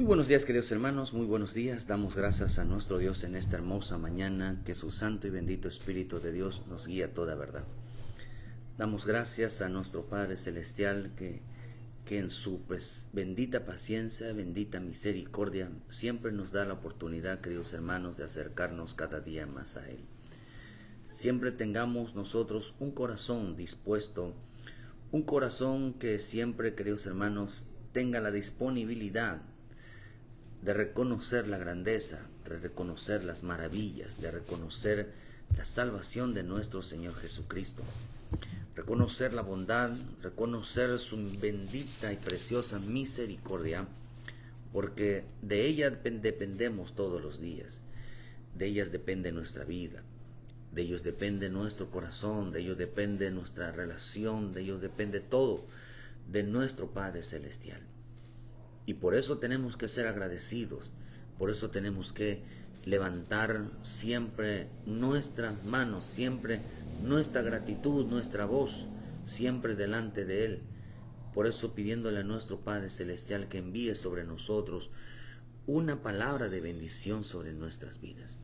Muy buenos días, queridos hermanos, muy buenos días. Damos gracias a nuestro Dios en esta hermosa mañana, que su santo y bendito Espíritu de Dios nos guía a toda verdad. Damos gracias a nuestro Padre Celestial que en su bendita paciencia, bendita misericordia, siempre nos da la oportunidad, queridos hermanos, de acercarnos cada día más a Él. Siempre tengamos nosotros un corazón dispuesto, un corazón que siempre, queridos hermanos, tenga la disponibilidad de reconocer la grandeza, de reconocer las maravillas, de reconocer la salvación de nuestro Señor Jesucristo, reconocer la bondad, reconocer su bendita y preciosa misericordia, porque de ella dependemos todos los días, de ellas depende nuestra vida, de ellos depende nuestro corazón, de ellos depende nuestra relación, de ellos depende todo, de nuestro Padre Celestial. Y por eso tenemos que ser agradecidos, por eso tenemos que levantar siempre nuestras manos, siempre nuestra gratitud, nuestra voz, siempre delante de Él. Por eso pidiéndole a nuestro Padre Celestial que envíe sobre nosotros una palabra de bendición sobre nuestras vidas.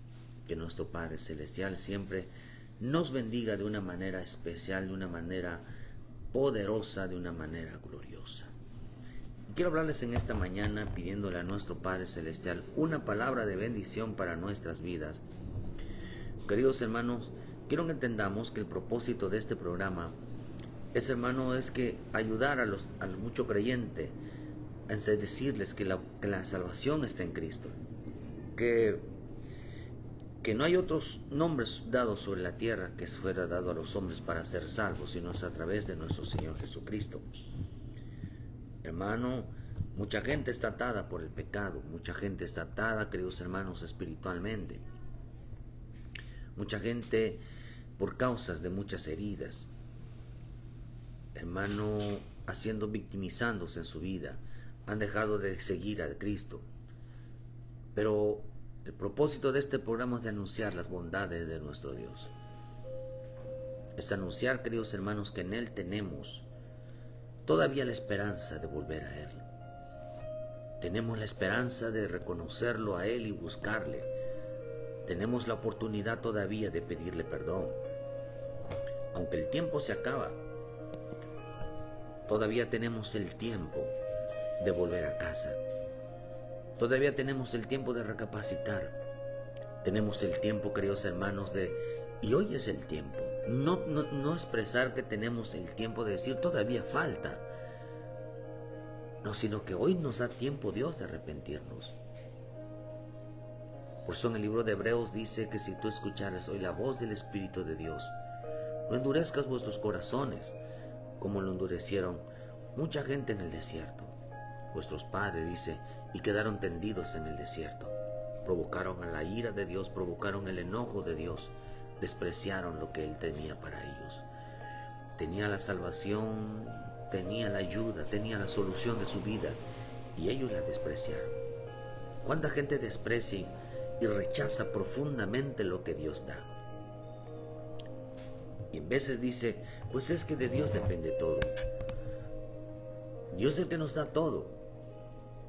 Que nuestro Padre Celestial siempre nos bendiga de una manera especial, de una manera poderosa, de una manera gloriosa. Quiero hablarles en esta mañana pidiéndole a nuestro Padre Celestial una palabra de bendición para nuestras vidas. Queridos hermanos, quiero que entendamos que el propósito de este programa es, hermano, es que ayudar al mucho creyente a decirles que la salvación está en Cristo, que no hay otros nombres dados sobre la tierra que fuera dado a los hombres para ser salvos, sino es a través de nuestro Señor Jesucristo. Hermano, mucha gente está atada por el pecado, mucha gente está atada, queridos hermanos, espiritualmente. Mucha gente por causas de muchas heridas, hermano, victimizándose en su vida, han dejado de seguir a Cristo. Pero el propósito de este programa es de anunciar las bondades de nuestro Dios. Es anunciar, queridos hermanos, que en Él tenemos todavía la esperanza de volver a Él. Tenemos la esperanza de reconocerlo a Él y buscarle. Tenemos la oportunidad todavía de pedirle perdón. Aunque el tiempo se acaba, todavía tenemos el tiempo de volver a casa. Todavía tenemos el tiempo de recapacitar. Tenemos el tiempo, queridos hermanos, y hoy es el tiempo. No expresar que tenemos el tiempo de decir todavía falta. No, sino que hoy nos da tiempo Dios de arrepentirnos. Por eso en el libro de Hebreos dice que si tú escuchares hoy la voz del Espíritu de Dios, no endurezcas vuestros corazones como lo endurecieron mucha gente en el desierto. Vuestros padres, dice, y quedaron tendidos en el desierto. Provocaron a la ira de Dios, provocaron el enojo de Dios, despreciaron lo que Él tenía para ellos. Tenía la salvación, tenía la ayuda, tenía la solución de su vida, y ellos la despreciaron. ¿Cuánta gente desprecia y rechaza profundamente lo que Dios da? Y en veces dice, pues es que de Dios depende todo. Dios es el que nos da todo.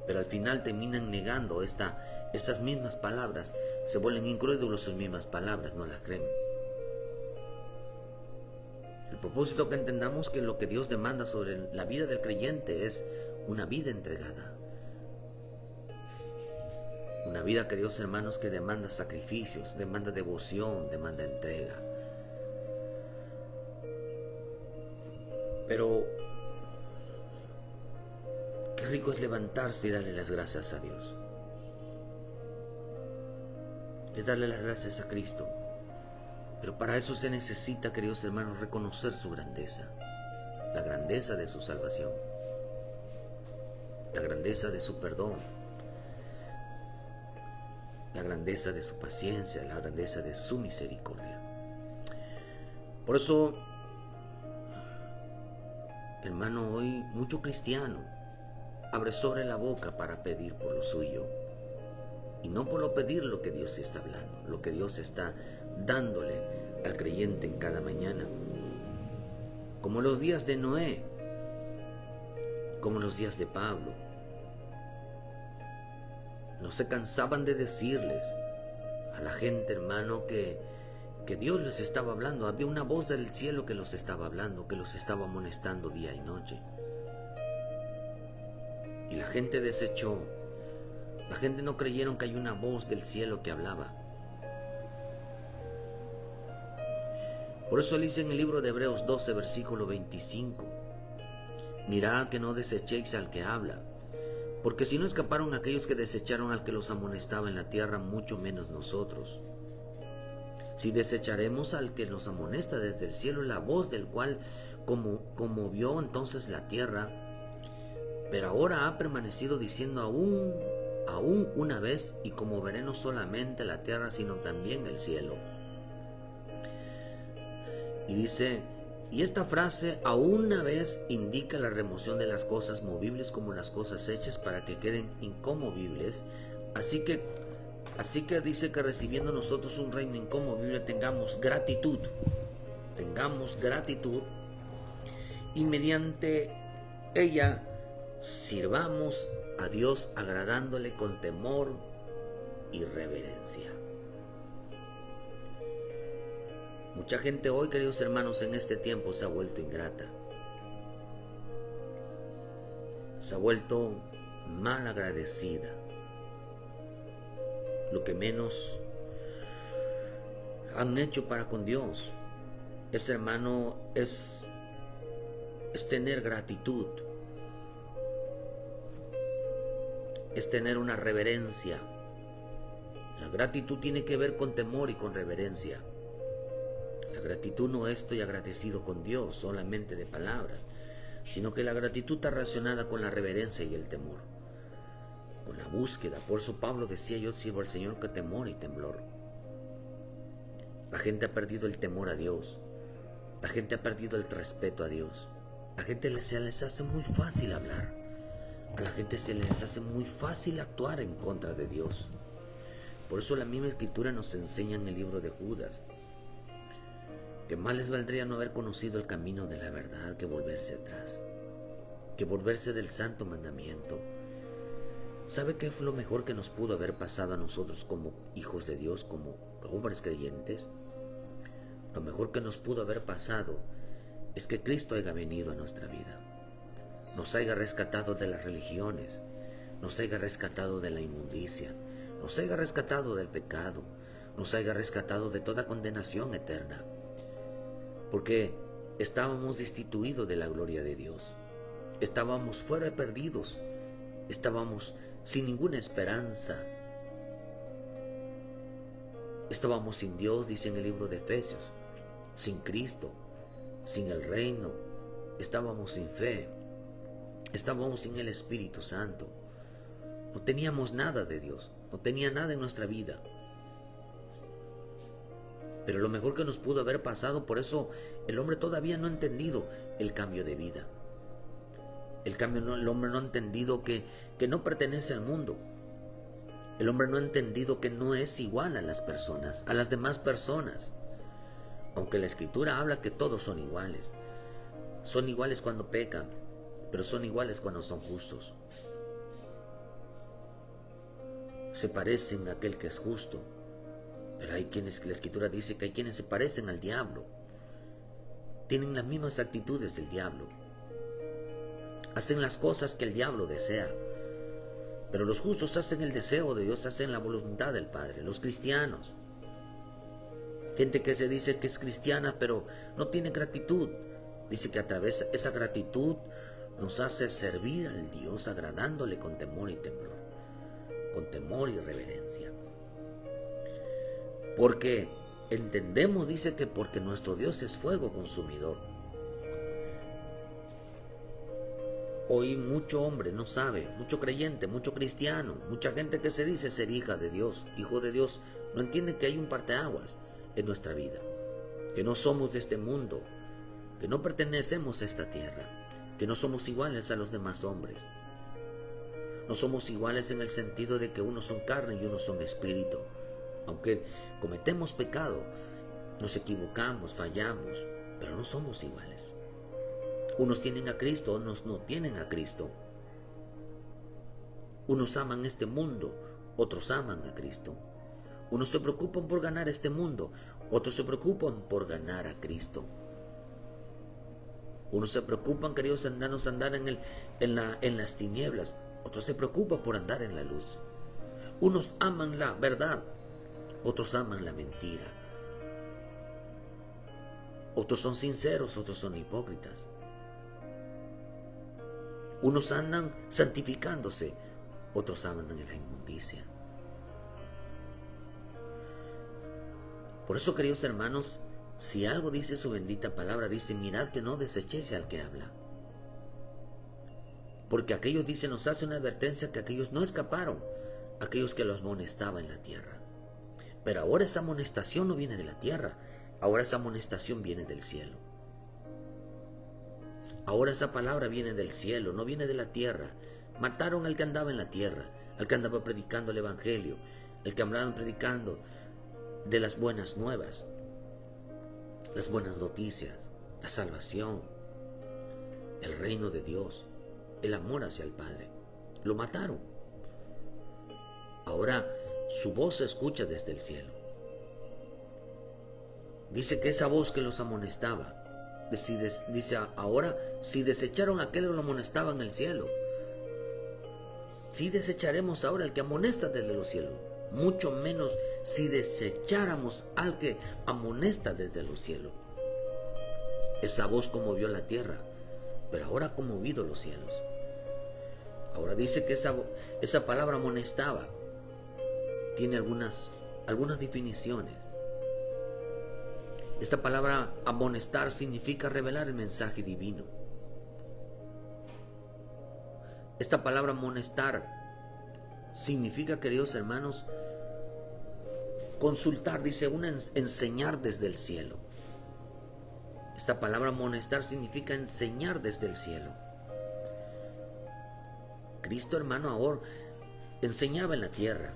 Pero al final terminan negando esas mismas palabras, se vuelven incrédulos sus mismas palabras, no las creen. El propósito que entendamos que lo que Dios demanda sobre la vida del creyente es una vida entregada. Una vida, queridos hermanos, que demanda sacrificios, demanda devoción, demanda entrega. Pero qué rico es levantarse y darle las gracias a Dios. Y darle las gracias a Cristo. Pero para eso se necesita, queridos hermanos, reconocer su grandeza. La grandeza de su salvación. La grandeza de su perdón. La grandeza de su paciencia. La grandeza de su misericordia. Por eso, hermano, hoy mucho cristiano abre sobre la boca para pedir por lo suyo. Y no por lo pedir lo que Dios está hablando, lo que Dios está dándole al creyente en cada mañana. Como los días de Noé, como los días de Pablo, no se cansaban de decirles a la gente, hermano, que Dios les estaba hablando. Había una voz del cielo que los estaba hablando, que los estaba amonestando día y noche. Y la gente desechó. La gente no creyeron que hay una voz del cielo que hablaba. Por eso dice en el libro de Hebreos 12, versículo 25: mirad que no desechéis al que habla, porque si no escaparon aquellos que desecharon al que los amonestaba en la tierra, mucho menos nosotros. Si desecharemos al que nos amonesta desde el cielo, la voz del cual conmovió entonces la tierra, pero ahora ha permanecido diciendo aún una vez, y conmoveré no solamente la tierra, sino también el cielo. Y dice, y esta frase, aún una vez, indica la remoción de las cosas movibles como las cosas hechas para que queden inconmovibles. Así que dice que recibiendo nosotros un reino inconmovible tengamos gratitud, y mediante ella sirvamos a Dios agradándole con temor y reverencia. Mucha gente hoy, queridos hermanos, en este tiempo se ha vuelto ingrata, se ha vuelto mal agradecida. Lo que menos han hecho para con Dios es, hermano, es tener gratitud, es tener una reverencia. La gratitud tiene que ver con temor y con reverencia. La gratitud no es estoy agradecido con Dios solamente de palabras, sino que la gratitud está relacionada con la reverencia y el temor, con la búsqueda. Por eso Pablo decía, yo sirvo al Señor con temor y temblor. La gente ha perdido el temor a Dios, la gente ha perdido el respeto a Dios. A la gente se les hace muy fácil hablar, a la gente se les hace muy fácil actuar en contra de Dios. Por eso la misma Escritura nos enseña en el libro de Judas que más les valdría no haber conocido el camino de la verdad que volverse atrás, que volverse del santo mandamiento. ¿Sabe qué fue lo mejor que nos pudo haber pasado a nosotros como hijos de Dios, como hombres creyentes? Lo mejor que nos pudo haber pasado es que Cristo haya venido a nuestra vida, nos haya rescatado de las religiones, nos haya rescatado de la inmundicia, nos haya rescatado del pecado, nos haya rescatado de toda condenación eterna, porque estábamos destituidos de la gloria de Dios, estábamos fuera perdidos, estábamos sin ninguna esperanza, estábamos sin Dios, dice en el libro de Efesios, sin Cristo, sin el reino, estábamos sin fe, estábamos sin el Espíritu Santo, no teníamos nada de Dios, no tenía nada en nuestra vida. Pero lo mejor que nos pudo haber pasado, por eso el hombre todavía no ha entendido el cambio de vida. El hombre no ha entendido que no pertenece al mundo. El hombre no ha entendido que no es igual a las personas, a las demás personas. Aunque la Escritura habla que todos son iguales. Son iguales cuando pecan, pero son iguales cuando son justos. Se parecen a aquel que es justo. Pero hay quienes, la Escritura dice que hay quienes se parecen al diablo. Tienen las mismas actitudes del diablo. Hacen las cosas que el diablo desea. Pero los justos hacen el deseo de Dios, hacen la voluntad del Padre. Los cristianos. Gente que se dice que es cristiana, pero no tiene gratitud. Dice que a través de esa gratitud nos hace servir al Dios agradándole con temor y temblor. Con temor y reverencia. Porque entendemos, dice que porque nuestro Dios es fuego consumidor. Hoy mucho hombre no sabe, mucho creyente, mucho cristiano, mucha gente que se dice ser hija de Dios, hijo de Dios, no entiende que hay un parteaguas en nuestra vida, que no somos de este mundo, que no pertenecemos a esta tierra, que no somos iguales a los demás hombres. No somos iguales en el sentido de que unos son carne y unos son espíritu. Aunque cometemos pecado, nos equivocamos, fallamos, pero no somos iguales. Unos tienen a Cristo, otros no tienen a Cristo. Unos aman este mundo, otros aman a Cristo. Unos se preocupan por ganar este mundo, otros se preocupan por ganar a Cristo. Unos se preocupan, queridos hermanos, andar en las tinieblas, otros se preocupan por andar en la luz. Unos aman la verdad, otros aman la mentira. Otros son sinceros, otros son hipócritas. Unos andan santificándose, otros andan en la inmundicia. Por eso, queridos hermanos, si algo dice su bendita palabra, dice: mirad que no desechéis al que habla. Porque aquellos, dice, nos hace una advertencia que aquellos no escaparon, aquellos que los amonestaba en la tierra. Pero ahora esa amonestación no viene de la tierra, ahora esa amonestación viene del cielo. Ahora esa palabra viene del cielo, no viene de la tierra. Mataron al que andaba en la tierra, al que andaba predicando el evangelio, al que andaba predicando de las buenas nuevas, las buenas noticias, la salvación, el reino de Dios, el amor hacia el Padre. Lo mataron. Ahora su voz se escucha desde el cielo. Dice que esa voz que los amonestaba, dice ahora, si desecharon a aquel que lo amonestaba en el cielo, si desecharemos ahora al que amonesta desde los cielos, mucho menos si desecháramos al que amonesta desde los cielos. Esa voz conmovió la tierra, pero ahora ha conmovido los cielos. Ahora dice que esa palabra amonestaba tiene algunas definiciones. Esta palabra amonestar significa revelar el mensaje divino. Esta palabra amonestar significa, queridos hermanos, consultar, dice, enseñar desde el cielo. Esta palabra amonestar significa enseñar desde el cielo. Cristo, hermano, ahora enseñaba en la tierra.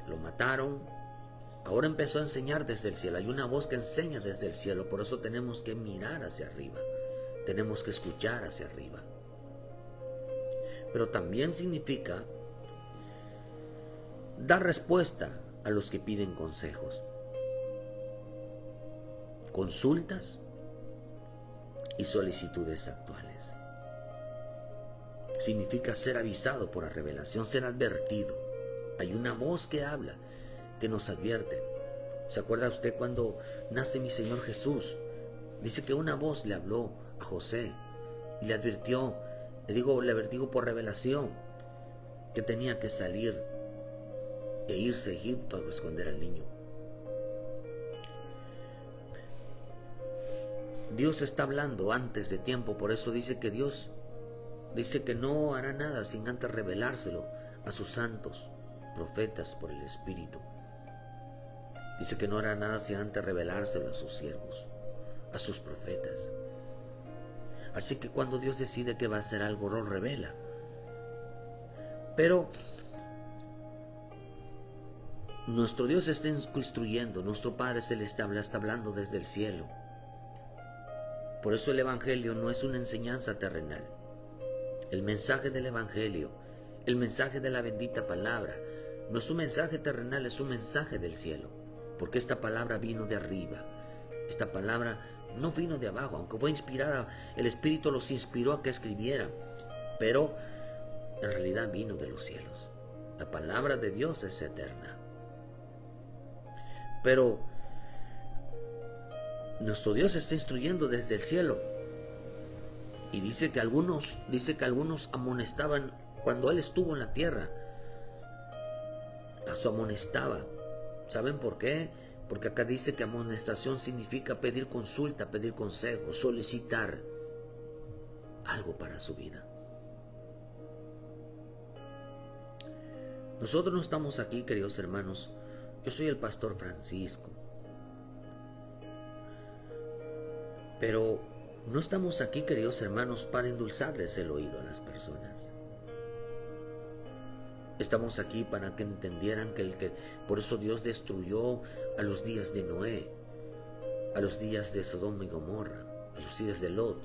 Lo mataron. Ahora empezó a enseñar desde el cielo. Hay una voz que enseña desde el cielo. Por eso tenemos que mirar hacia arriba. Tenemos que escuchar hacia arriba. Pero también significa dar respuesta a los que piden consejos, consultas y solicitudes actuales. Significa ser avisado por la revelación, ser advertido. Hay una voz que habla, que nos advierte. ¿Se acuerda usted cuando nace mi Señor Jesús? Dice que una voz le habló a José y le advirtió, le advirtió por revelación que tenía que salir e irse a Egipto a esconder al niño. Dios está hablando antes de tiempo, por eso dice que Dios dice que no hará nada sin antes revelárselo a sus santos profetas por el Espíritu. Dice que no hará nada sin antes revelárselo a sus siervos, a sus profetas. Así que cuando Dios decide que va a hacer algo, lo revela. Pero nuestro Dios está instruyendo, nuestro Padre Celestial está hablando desde el cielo. Por eso el Evangelio no es una enseñanza terrenal. El mensaje del Evangelio, el mensaje de la bendita palabra, no es un mensaje terrenal, es un mensaje del cielo. Porque esta palabra vino de arriba. Esta palabra no vino de abajo, aunque fue inspirada, el Espíritu los inspiró a que escribieran. Pero en realidad vino de los cielos. La palabra de Dios es eterna. Pero nuestro Dios está instruyendo desde el cielo. Y dice que algunos amonestaban cuando Él estuvo en la tierra. Las amonestaba. ¿Saben por qué? Porque acá dice que amonestación significa pedir consulta, pedir consejo, solicitar algo para su vida. Nosotros no estamos aquí, queridos hermanos. Yo soy el pastor Francisco. Pero no estamos aquí, queridos hermanos, para endulzarles el oído a las personas. Estamos aquí para que entendieran que por eso Dios destruyó a los días de Noé, a los días de Sodoma y Gomorra, a los días de Lot,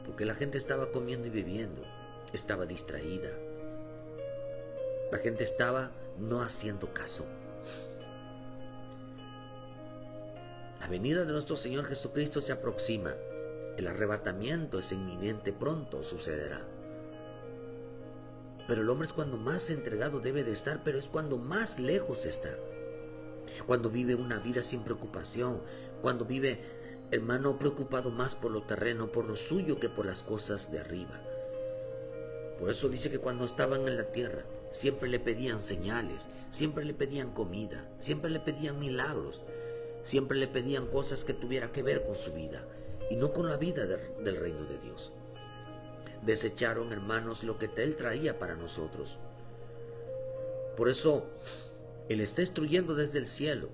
porque la gente estaba comiendo y bebiendo, estaba distraída. La gente estaba no haciendo caso. La venida de nuestro Señor Jesucristo se aproxima. El arrebatamiento es inminente, pronto sucederá. Pero el hombre es cuando más entregado debe de estar, pero es cuando más lejos está. Cuando vive una vida sin preocupación, cuando vive, hermano, preocupado más por lo terreno, por lo suyo, que por las cosas de arriba. Por eso dice que cuando estaban en la tierra, siempre le pedían señales, siempre le pedían comida, siempre le pedían milagros, siempre le pedían cosas que tuviera que ver con su vida y no con la vida del reino de Dios. Desecharon, hermanos, lo que Él traía para nosotros. Por eso Él está instruyendo desde el cielo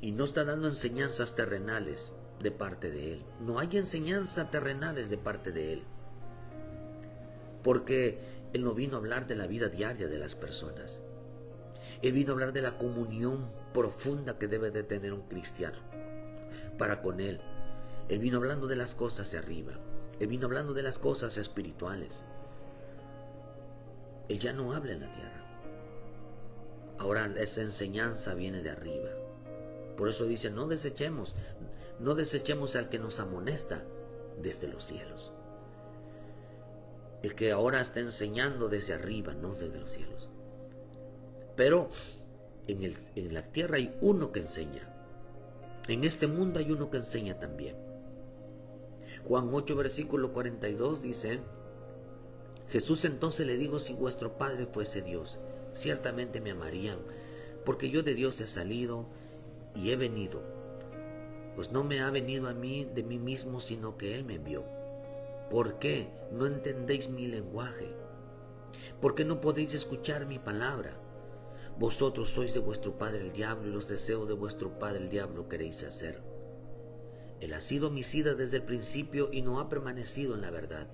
y no está dando enseñanzas terrenales de parte de Él. No hay enseñanzas terrenales de parte de Él, porque Él no vino a hablar de la vida diaria de las personas. Él vino a hablar de la comunión profunda que debe de tener un cristiano para con Él. Él vino hablando de las cosas de arriba. Él vino hablando de las cosas espirituales. Él ya no habla en la tierra. Ahora esa enseñanza viene de arriba. Por eso dice, no desechemos al que nos amonesta desde los cielos. El que ahora está enseñando desde arriba, no desde los cielos. Pero en la tierra hay uno que enseña. En este mundo hay uno que enseña también. Juan 8, versículo 42 dice, Jesús entonces le dijo, si vuestro Padre fuese Dios, ciertamente me amarían, porque yo de Dios he salido y he venido. Pues no me ha venido a mí de mí mismo, sino que Él me envió. ¿Por qué no entendéis mi lenguaje? ¿Por qué no podéis escuchar mi palabra? Vosotros sois de vuestro padre el diablo, y los deseos de vuestro padre el diablo queréis hacer. Él ha sido homicida desde el principio y no ha permanecido en la verdad,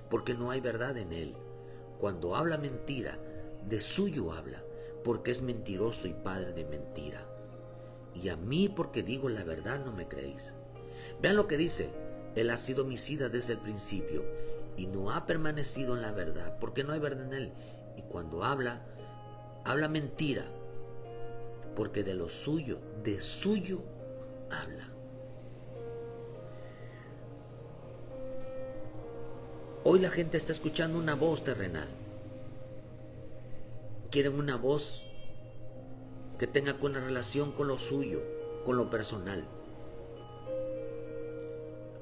porque no hay verdad en él. Cuando habla mentira, de suyo habla, porque es mentiroso y padre de mentira. Y a mí, porque digo la verdad, no me creéis. Vean lo que dice. Él ha sido homicida desde el principio y no ha permanecido en la verdad, porque no hay verdad en él. Y cuando habla mentira, porque de suyo habla. Hoy la gente está escuchando una voz terrenal. Quieren una voz que tenga una relación con lo suyo, con lo personal.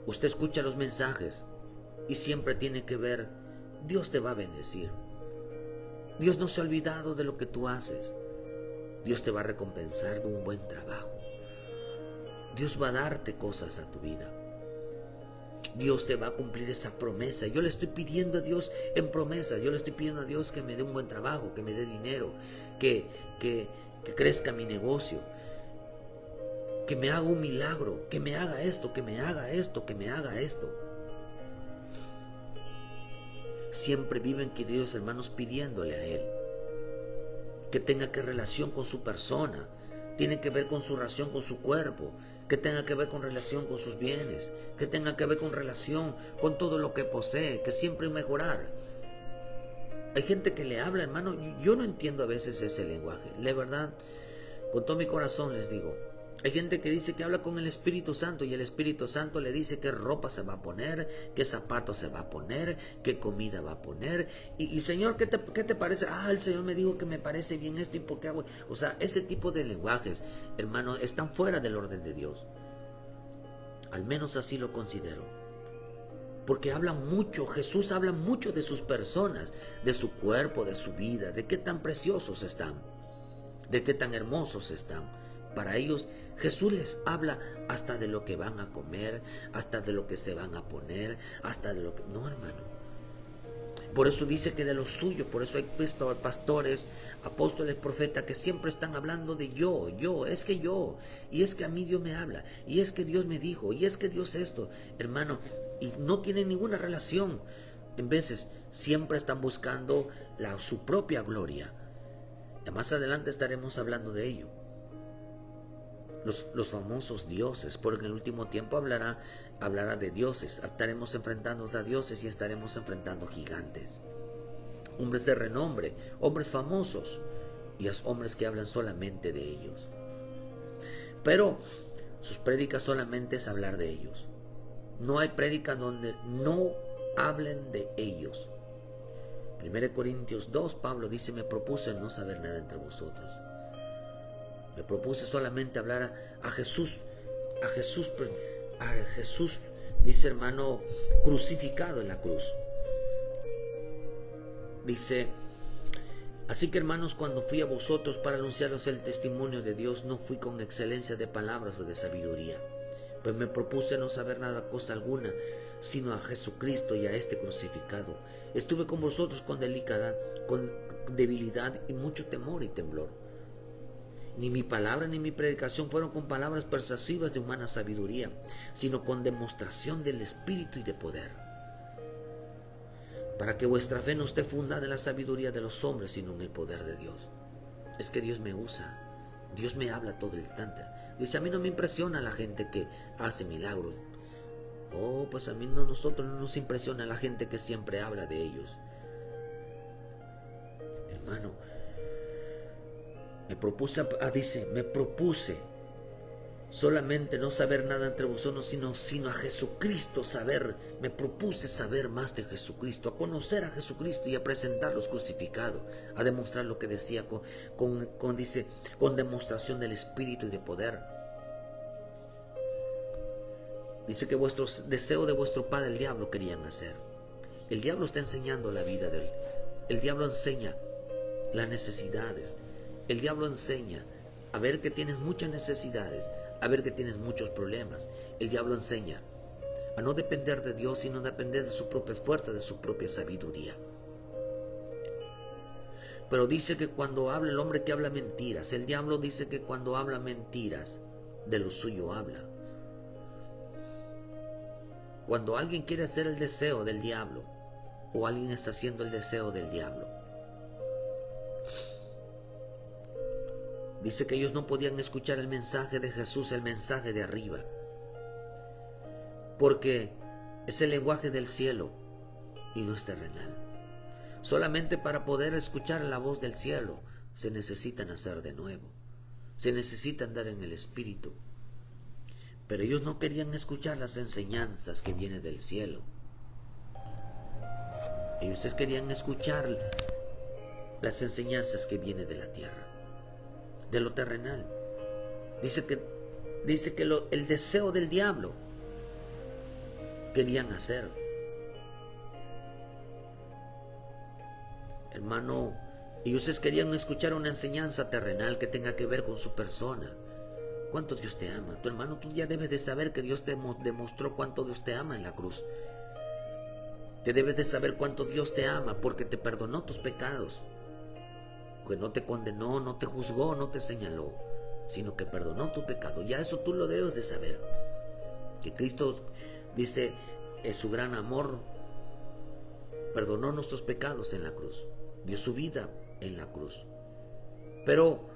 Usted escucha los mensajes y siempre tiene que ver, Dios te va a bendecir. Dios no se ha olvidado de lo que tú haces. Dios te va a recompensar de un buen trabajo. Dios va a darte cosas a tu vida. Dios te va a cumplir esa promesa. Yo le estoy pidiendo a Dios en promesas. Yo le estoy pidiendo a Dios que me dé un buen trabajo, que me dé dinero, que crezca mi negocio, que me haga un milagro, que me haga esto, que me haga esto, que me haga esto. Siempre viven, queridos hermanos, pidiéndole a Él que tenga que relación con su persona, tiene que ver con su relación con su cuerpo, que tenga que ver con relación con sus bienes, que tenga que ver con relación con todo lo que posee, que siempre mejorar. Hay gente que le habla, hermano, yo no entiendo a veces ese lenguaje, la verdad, con todo mi corazón les digo. Hay gente que dice que habla con el Espíritu Santo y el Espíritu Santo le dice qué ropa se va a poner, qué zapatos se va a poner, qué comida va a poner. Y Señor, ¿qué te parece? El Señor me dijo que me parece bien esto y por qué hago. O sea, ese tipo de lenguajes, hermano, están fuera del orden de Dios. Al menos así lo considero. Porque habla mucho, Jesús habla mucho de sus personas, de su cuerpo, de su vida, de qué tan preciosos están, de qué tan hermosos están. Para ellos Jesús les habla hasta de lo que van a comer, hasta de lo que se van a poner, hasta de lo que... No, hermano. Por eso dice que de lo suyo, por eso hay pastores, apóstoles, profetas que siempre están hablando de yo, es que yo, y es que a mí Dios me habla, y es que Dios me dijo, y es que Dios esto, hermano, y no tienen ninguna relación. En veces siempre están buscando su propia gloria. Y más adelante estaremos hablando de ello. Los famosos dioses, porque en el último tiempo hablará de dioses. Estaremos enfrentándonos a dioses y estaremos enfrentando gigantes. hombres de renombre, hombres famosos, y es hombres que hablan solamente de ellos. Pero sus prédicas solamente es hablar de ellos. No hay prédica donde no hablen de ellos. 1 Corintios 2, Pablo dice: me propuse no saber nada entre vosotros. Me propuse solamente hablar a Jesús, dice, hermano, crucificado en la cruz. Dice: así que, hermanos, cuando fui a vosotros para anunciaros el testimonio de Dios, no fui con excelencia de palabras o de sabiduría, pues me propuse no saber nada, cosa alguna, sino a Jesucristo y a este crucificado. Estuve con vosotros con debilidad y mucho temor y temblor. Ni mi palabra ni mi predicación fueron con palabras persuasivas de humana sabiduría, sino con demostración del Espíritu y de poder, para que vuestra fe no esté fundada en la sabiduría de los hombres, sino en el poder de Dios. Es que Dios me usa, Dios me habla todo el instante. Dice: a mí no me impresiona la gente que hace milagros. Oh, pues a mí nosotros no nos impresiona la gente que siempre habla de ellos. Hermano, me propuse solamente no saber nada entre vosotros, sino a Jesucristo saber. Me propuse saber más de Jesucristo, a conocer a Jesucristo y a presentarlos crucificados, a demostrar lo que decía con demostración del Espíritu y de poder. Dice que vuestros deseos de vuestro padre el diablo querían hacer. El diablo está enseñando la vida de él. El diablo enseña las necesidades. El diablo enseña a ver que tienes muchas necesidades, a ver que tienes muchos problemas. El diablo enseña a no depender de Dios, sino depender de su propia fuerza, de su propia sabiduría. Pero dice que cuando habla el hombre que habla mentiras, el diablo dice que cuando habla mentiras, de lo suyo habla. Cuando alguien quiere hacer el deseo del diablo, o alguien está haciendo el deseo del diablo, dice que ellos no podían escuchar el mensaje de Jesús, el mensaje de arriba, porque es el lenguaje del cielo y no es terrenal. Solamente para poder escuchar la voz del cielo se necesita nacer de nuevo, se necesita andar en el Espíritu. Pero ellos no querían escuchar las enseñanzas que vienen del cielo. Ellos querían escuchar las enseñanzas que vienen de la tierra, de lo terrenal. Dice que el deseo del diablo querían hacer. Hermano, ellos querían escuchar una enseñanza terrenal que tenga que ver con su persona. ¿Cuánto Dios te ama? Tu hermano, tú ya debes de saber que Dios te demostró cuánto Dios te ama en la cruz. Te debes de saber cuánto Dios te ama porque te perdonó tus pecados. Que no te condenó, no te juzgó, no te señaló, sino que perdonó tu pecado. Ya eso tú lo debes de saber. Que Cristo, dice, es su gran amor, perdonó nuestros pecados en la cruz. Dio su vida en la cruz. Pero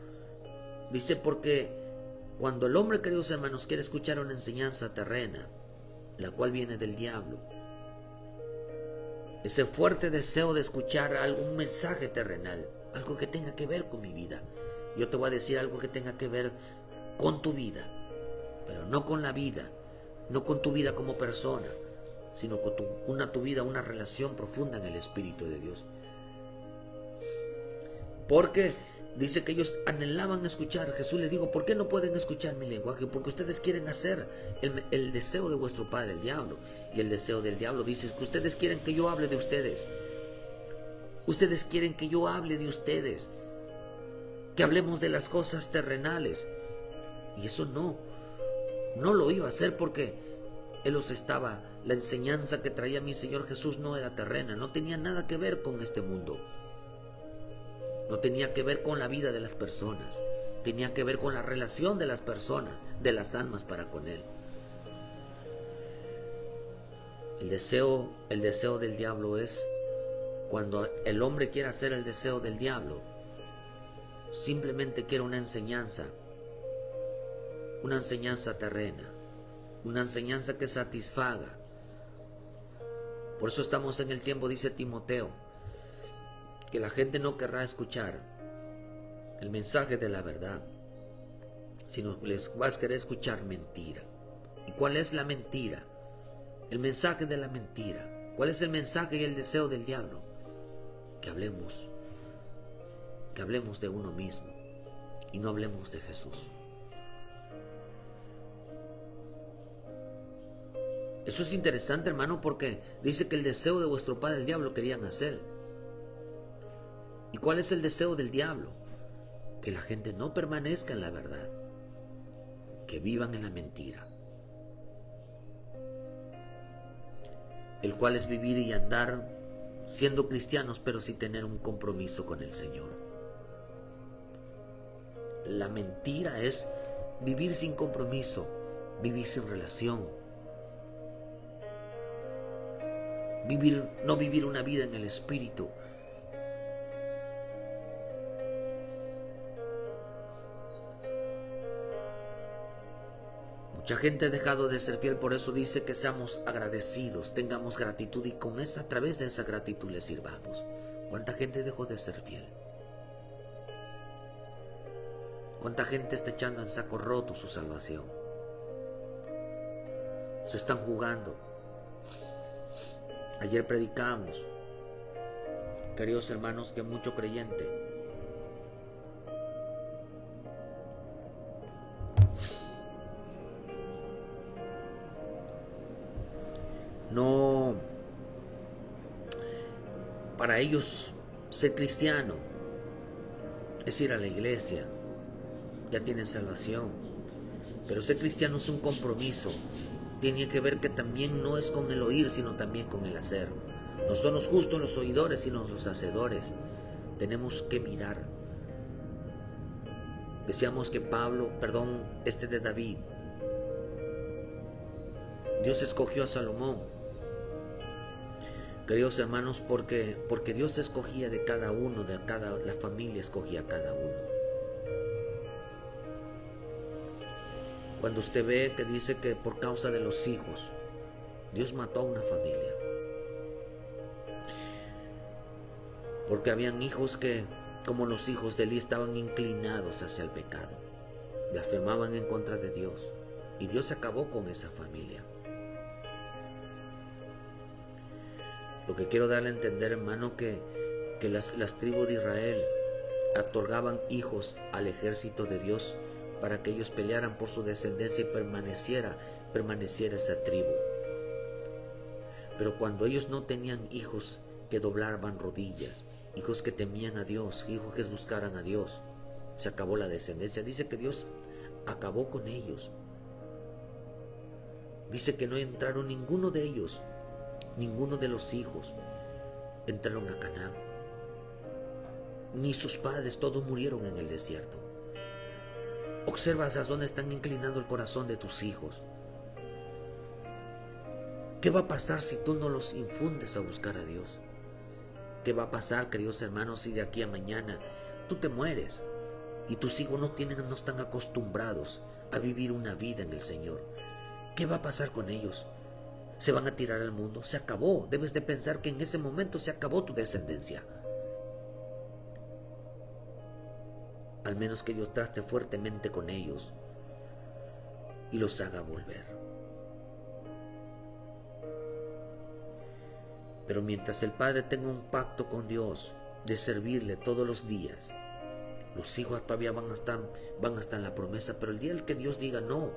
dice, porque cuando el hombre, queridos hermanos, quiere escuchar una enseñanza terrena, la cual viene del diablo, ese fuerte deseo de escuchar algún mensaje terrenal, algo que tenga que ver con mi vida. Yo te voy a decir algo que tenga que ver con tu vida, pero no con la vida, no con tu vida como persona, sino con tu vida, una relación profunda en el Espíritu de Dios. Porque dice que ellos anhelaban escuchar. Jesús les dijo: ¿por qué no pueden escuchar mi lenguaje? Porque ustedes quieren hacer el deseo de vuestro padre, el diablo. Y el deseo del diablo dice que ustedes quieren que yo hable de ustedes. Ustedes quieren que yo hable de ustedes, que hablemos de las cosas terrenales. Y eso no lo iba a hacer, porque la enseñanza que traía mi Señor Jesús no era terrena, no tenía nada que ver con este mundo. No tenía que ver con la vida de las personas, tenía que ver con la relación de las personas, de las almas para con Él. El deseo del diablo es cuando el hombre quiere hacer el deseo del diablo, simplemente quiere una enseñanza terrena, una enseñanza que satisfaga. Por eso estamos en el tiempo, dice Timoteo, que la gente no querrá escuchar el mensaje de la verdad, sino les vas a querer escuchar mentira. ¿Y cuál es la mentira? El mensaje de la mentira. ¿Cuál es el mensaje y el deseo del diablo? Que hablemos de uno mismo y no hablemos de Jesús. Eso es interesante, hermano, porque dice que el deseo de vuestro padre el diablo querían hacer. ¿Y cuál es el deseo del diablo? Que la gente no permanezca en la verdad, que vivan en la mentira, el cual es vivir y andar siendo cristianos, pero sin tener un compromiso con el Señor. La mentira es vivir sin compromiso, vivir sin relación, no vivir una vida en el Espíritu. Mucha gente ha dejado de ser fiel, por eso dice que seamos agradecidos, tengamos gratitud y a través de esa gratitud le sirvamos. ¿Cuánta gente dejó de ser fiel? ¿Cuánta gente está echando en saco roto su salvación? Se están jugando. Ayer predicamos, queridos hermanos, que mucho creyente no, para ellos ser cristiano es ir a la iglesia, ya tienen salvación, pero ser cristiano es un compromiso. Tiene que ver que también no es con el oír, sino también con el hacer. No son los justos los oidores, sino los hacedores. Tenemos que mirar. Decíamos que de David, Dios escogió a Salomón. Queridos hermanos, porque Dios escogía de cada uno, la familia escogía a cada uno. Cuando usted ve que dice que por causa de los hijos, Dios mató a una familia. Porque habían hijos que, como los hijos de Elí, estaban inclinados hacia el pecado. Blasfemaban en contra de Dios. Y Dios acabó con esa familia. Lo que quiero darle a entender, hermano, que las tribus de Israel otorgaban hijos al ejército de Dios para que ellos pelearan por su descendencia y permaneciera esa tribu. Pero cuando ellos no tenían hijos que doblaban rodillas, hijos que temían a Dios, hijos que buscaran a Dios, se acabó la descendencia. Dice que Dios acabó con ellos. Dice que no entraron ninguno de ellos, ninguno de los hijos entraron a Canaán. Ni sus padres, todos murieron en el desierto. Observa hacia dónde están inclinando el corazón de tus hijos. ¿Qué va a pasar si tú no los infundes a buscar a Dios? ¿Qué va a pasar, queridos hermanos, si de aquí a mañana tú te mueres y tus hijos no están acostumbrados a vivir una vida en el Señor? ¿Qué va a pasar con ellos? ¿Se van a tirar al mundo? Se acabó. Debes de pensar que en ese momento se acabó tu descendencia. Al menos que Dios trate fuertemente con ellos y los haga volver. Pero mientras el padre tenga un pacto con Dios de servirle todos los días, los hijos todavía van a estar en la promesa. Pero el día en que Dios diga no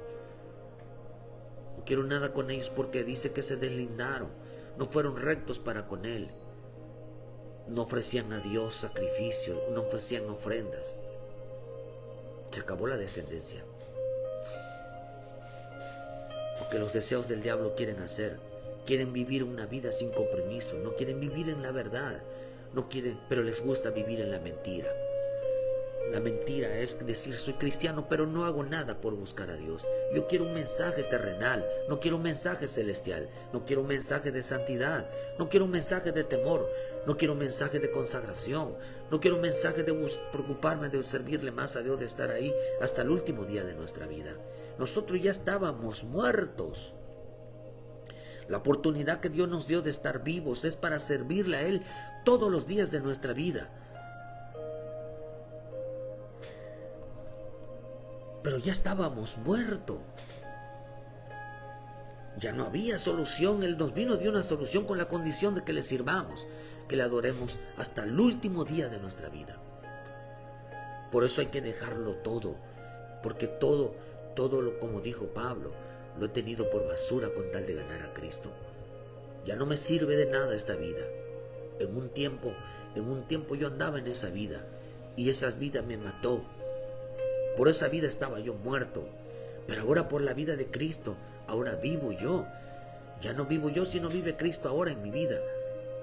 quiero nada con ellos, porque dice que se deslindaron, no fueron rectos para con Él, no ofrecían a Dios sacrificios, no ofrecían ofrendas, se acabó la descendencia. Porque los deseos del diablo quieren vivir una vida sin compromiso, no quieren vivir en la verdad, pero les gusta vivir en la mentira. La mentira es decir, soy cristiano, pero no hago nada por buscar a Dios. Yo quiero un mensaje terrenal, no quiero un mensaje celestial, no quiero un mensaje de santidad, no quiero un mensaje de temor, no quiero un mensaje de consagración, no quiero un mensaje de preocuparme de servirle más a Dios, de estar ahí hasta el último día de nuestra vida. Nosotros ya estábamos muertos. La oportunidad que Dios nos dio de estar vivos es para servirle a Él todos los días de nuestra vida. Pero ya estábamos muertos. Ya no había solución. Él nos dio una solución con la condición de que le sirvamos, que le adoremos hasta el último día de nuestra vida. Por eso hay que dejarlo todo, porque todo, como dijo Pablo, lo he tenido por basura con tal de ganar a Cristo. Ya no me sirve de nada esta vida. En un tiempo yo andaba en esa vida, y esa vida me mató. Por esa vida estaba yo muerto, pero ahora por la vida de Cristo, ahora vivo yo. Ya no vivo yo, sino vive Cristo ahora en mi vida,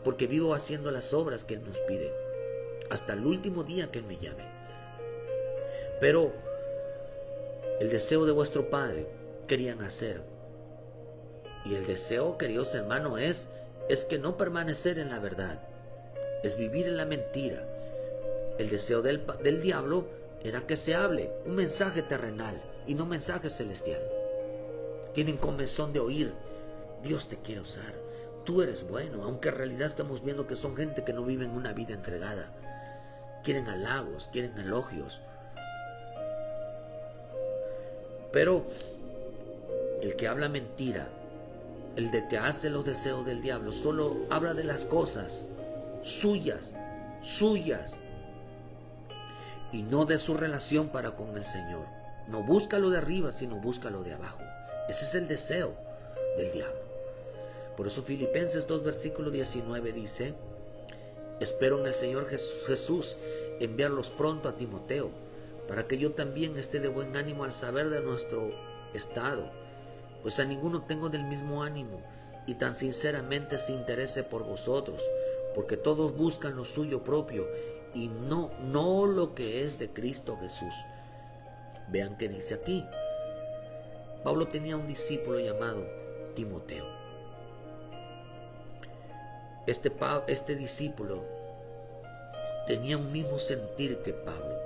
porque vivo haciendo las obras que Él nos pide, hasta el último día que Él me llame. Pero el deseo de vuestro Padre querían hacer, y el deseo, queridos hermanos, es que no permanecer en la verdad, es vivir en la mentira. El deseo del diablo era que se hable un mensaje terrenal y no un mensaje celestial. Tienen comezón de oír: Dios te quiere usar, tú eres bueno, aunque en realidad estamos viendo que son gente que no viven una vida entregada. Quieren halagos, quieren elogios. Pero el que habla mentira, el de que hace los deseos del diablo, solo habla de las cosas suyas, y no de su relación para con el Señor. No busca lo de arriba, sino busca lo de abajo. Ese es el deseo del diablo. Por eso Filipenses 2 versículo 19 dice: espero en el Señor Jesús enviarlos pronto a Timoteo, para que yo también esté de buen ánimo al saber de nuestro estado, pues a ninguno tengo del mismo ánimo, y tan sinceramente se interese por vosotros, porque todos buscan lo suyo propio y no lo que es de Cristo Jesús. Vean qué dice aquí. Pablo tenía un discípulo llamado Timoteo. Este discípulo tenía un mismo sentir que Pablo,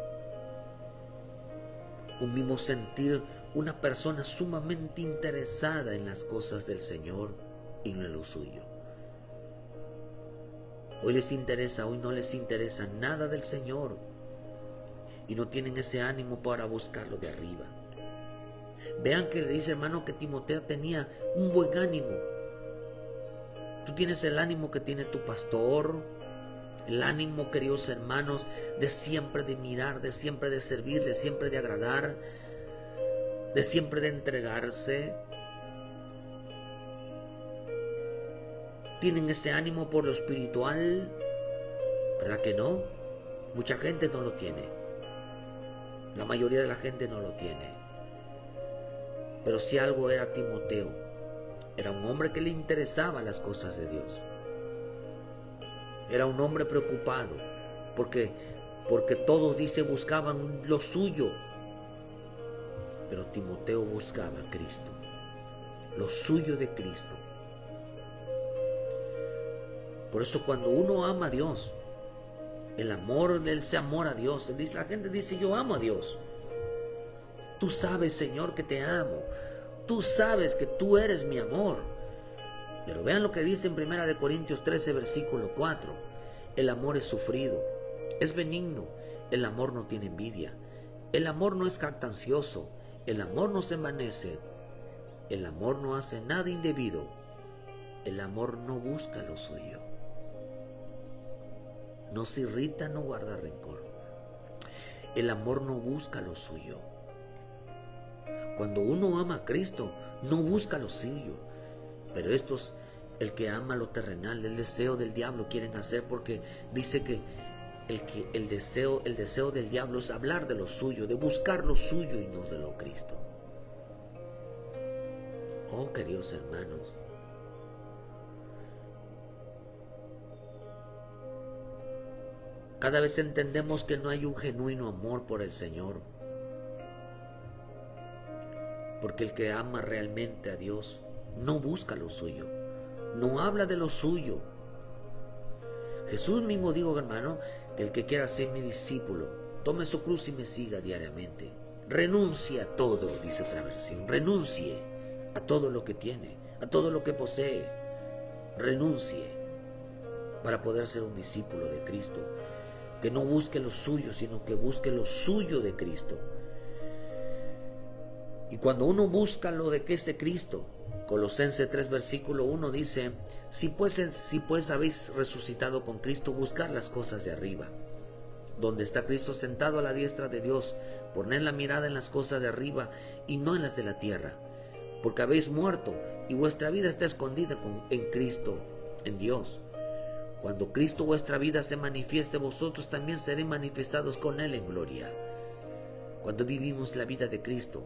un mismo sentir, una persona sumamente interesada en las cosas del Señor y no en lo suyo. Hoy les interesa, hoy no les interesa nada del Señor, y no tienen ese ánimo para buscarlo de arriba. Vean que le dice, hermano, que Timoteo tenía un buen ánimo. Tú tienes el ánimo que tiene tu pastor, el ánimo, queridos hermanos, de siempre de mirar, de siempre de servir, de siempre de agradar, de siempre de entregarse. ¿Tienen ese ánimo por lo espiritual? ¿Verdad que no? Mucha gente no lo tiene. La mayoría de la gente no lo tiene. Pero si algo era Timoteo, era un hombre que le interesaba las cosas de Dios. Era un hombre preocupado, porque todos, dice, buscaban lo suyo. Pero Timoteo buscaba a Cristo, lo suyo de Cristo. Por eso cuando uno ama a Dios, ese amor a Dios, la gente dice: yo amo a Dios. Tú sabes, Señor, que te amo. Tú sabes que tú eres mi amor. Pero vean lo que dice en 1 Corintios 13, versículo 4. El amor es sufrido, es benigno. El amor no tiene envidia. El amor no es jactancioso. El amor no se envanece. El amor no hace nada indebido. El amor no busca lo suyo. No se irrita, no guarda rencor. El amor no busca lo suyo. Cuando uno ama a Cristo, no busca lo suyo. Pero estos, el que ama lo terrenal, el deseo del diablo, quieren hacer, porque dice que el deseo del diablo es hablar de lo suyo, de buscar lo suyo y no de lo Cristo. Oh, queridos hermanos, cada vez entendemos que no hay un genuino amor por el Señor. Porque el que ama realmente a Dios no busca lo suyo, no habla de lo suyo. Jesús mismo dijo, hermano, que el que quiera ser mi discípulo, tome su cruz y me siga diariamente. Renuncie a todo, dice otra versión, renuncie a todo lo que tiene, a todo lo que posee. renuncie para poder ser un discípulo de Cristo. Que no busque lo suyo, sino que busque lo suyo de Cristo. Y cuando uno busca lo de que es de Cristo, Colosenses 3 versículo 1 dice: si pues habéis resucitado con Cristo, buscar las cosas de arriba, donde está Cristo sentado a la diestra de Dios. Poned la mirada en las cosas de arriba y no en las de la tierra, porque habéis muerto y vuestra vida está escondida en Cristo, en Dios. Cuando Cristo vuestra vida se manifieste, vosotros también seréis manifestados con Él en gloria. Cuando vivimos la vida de Cristo,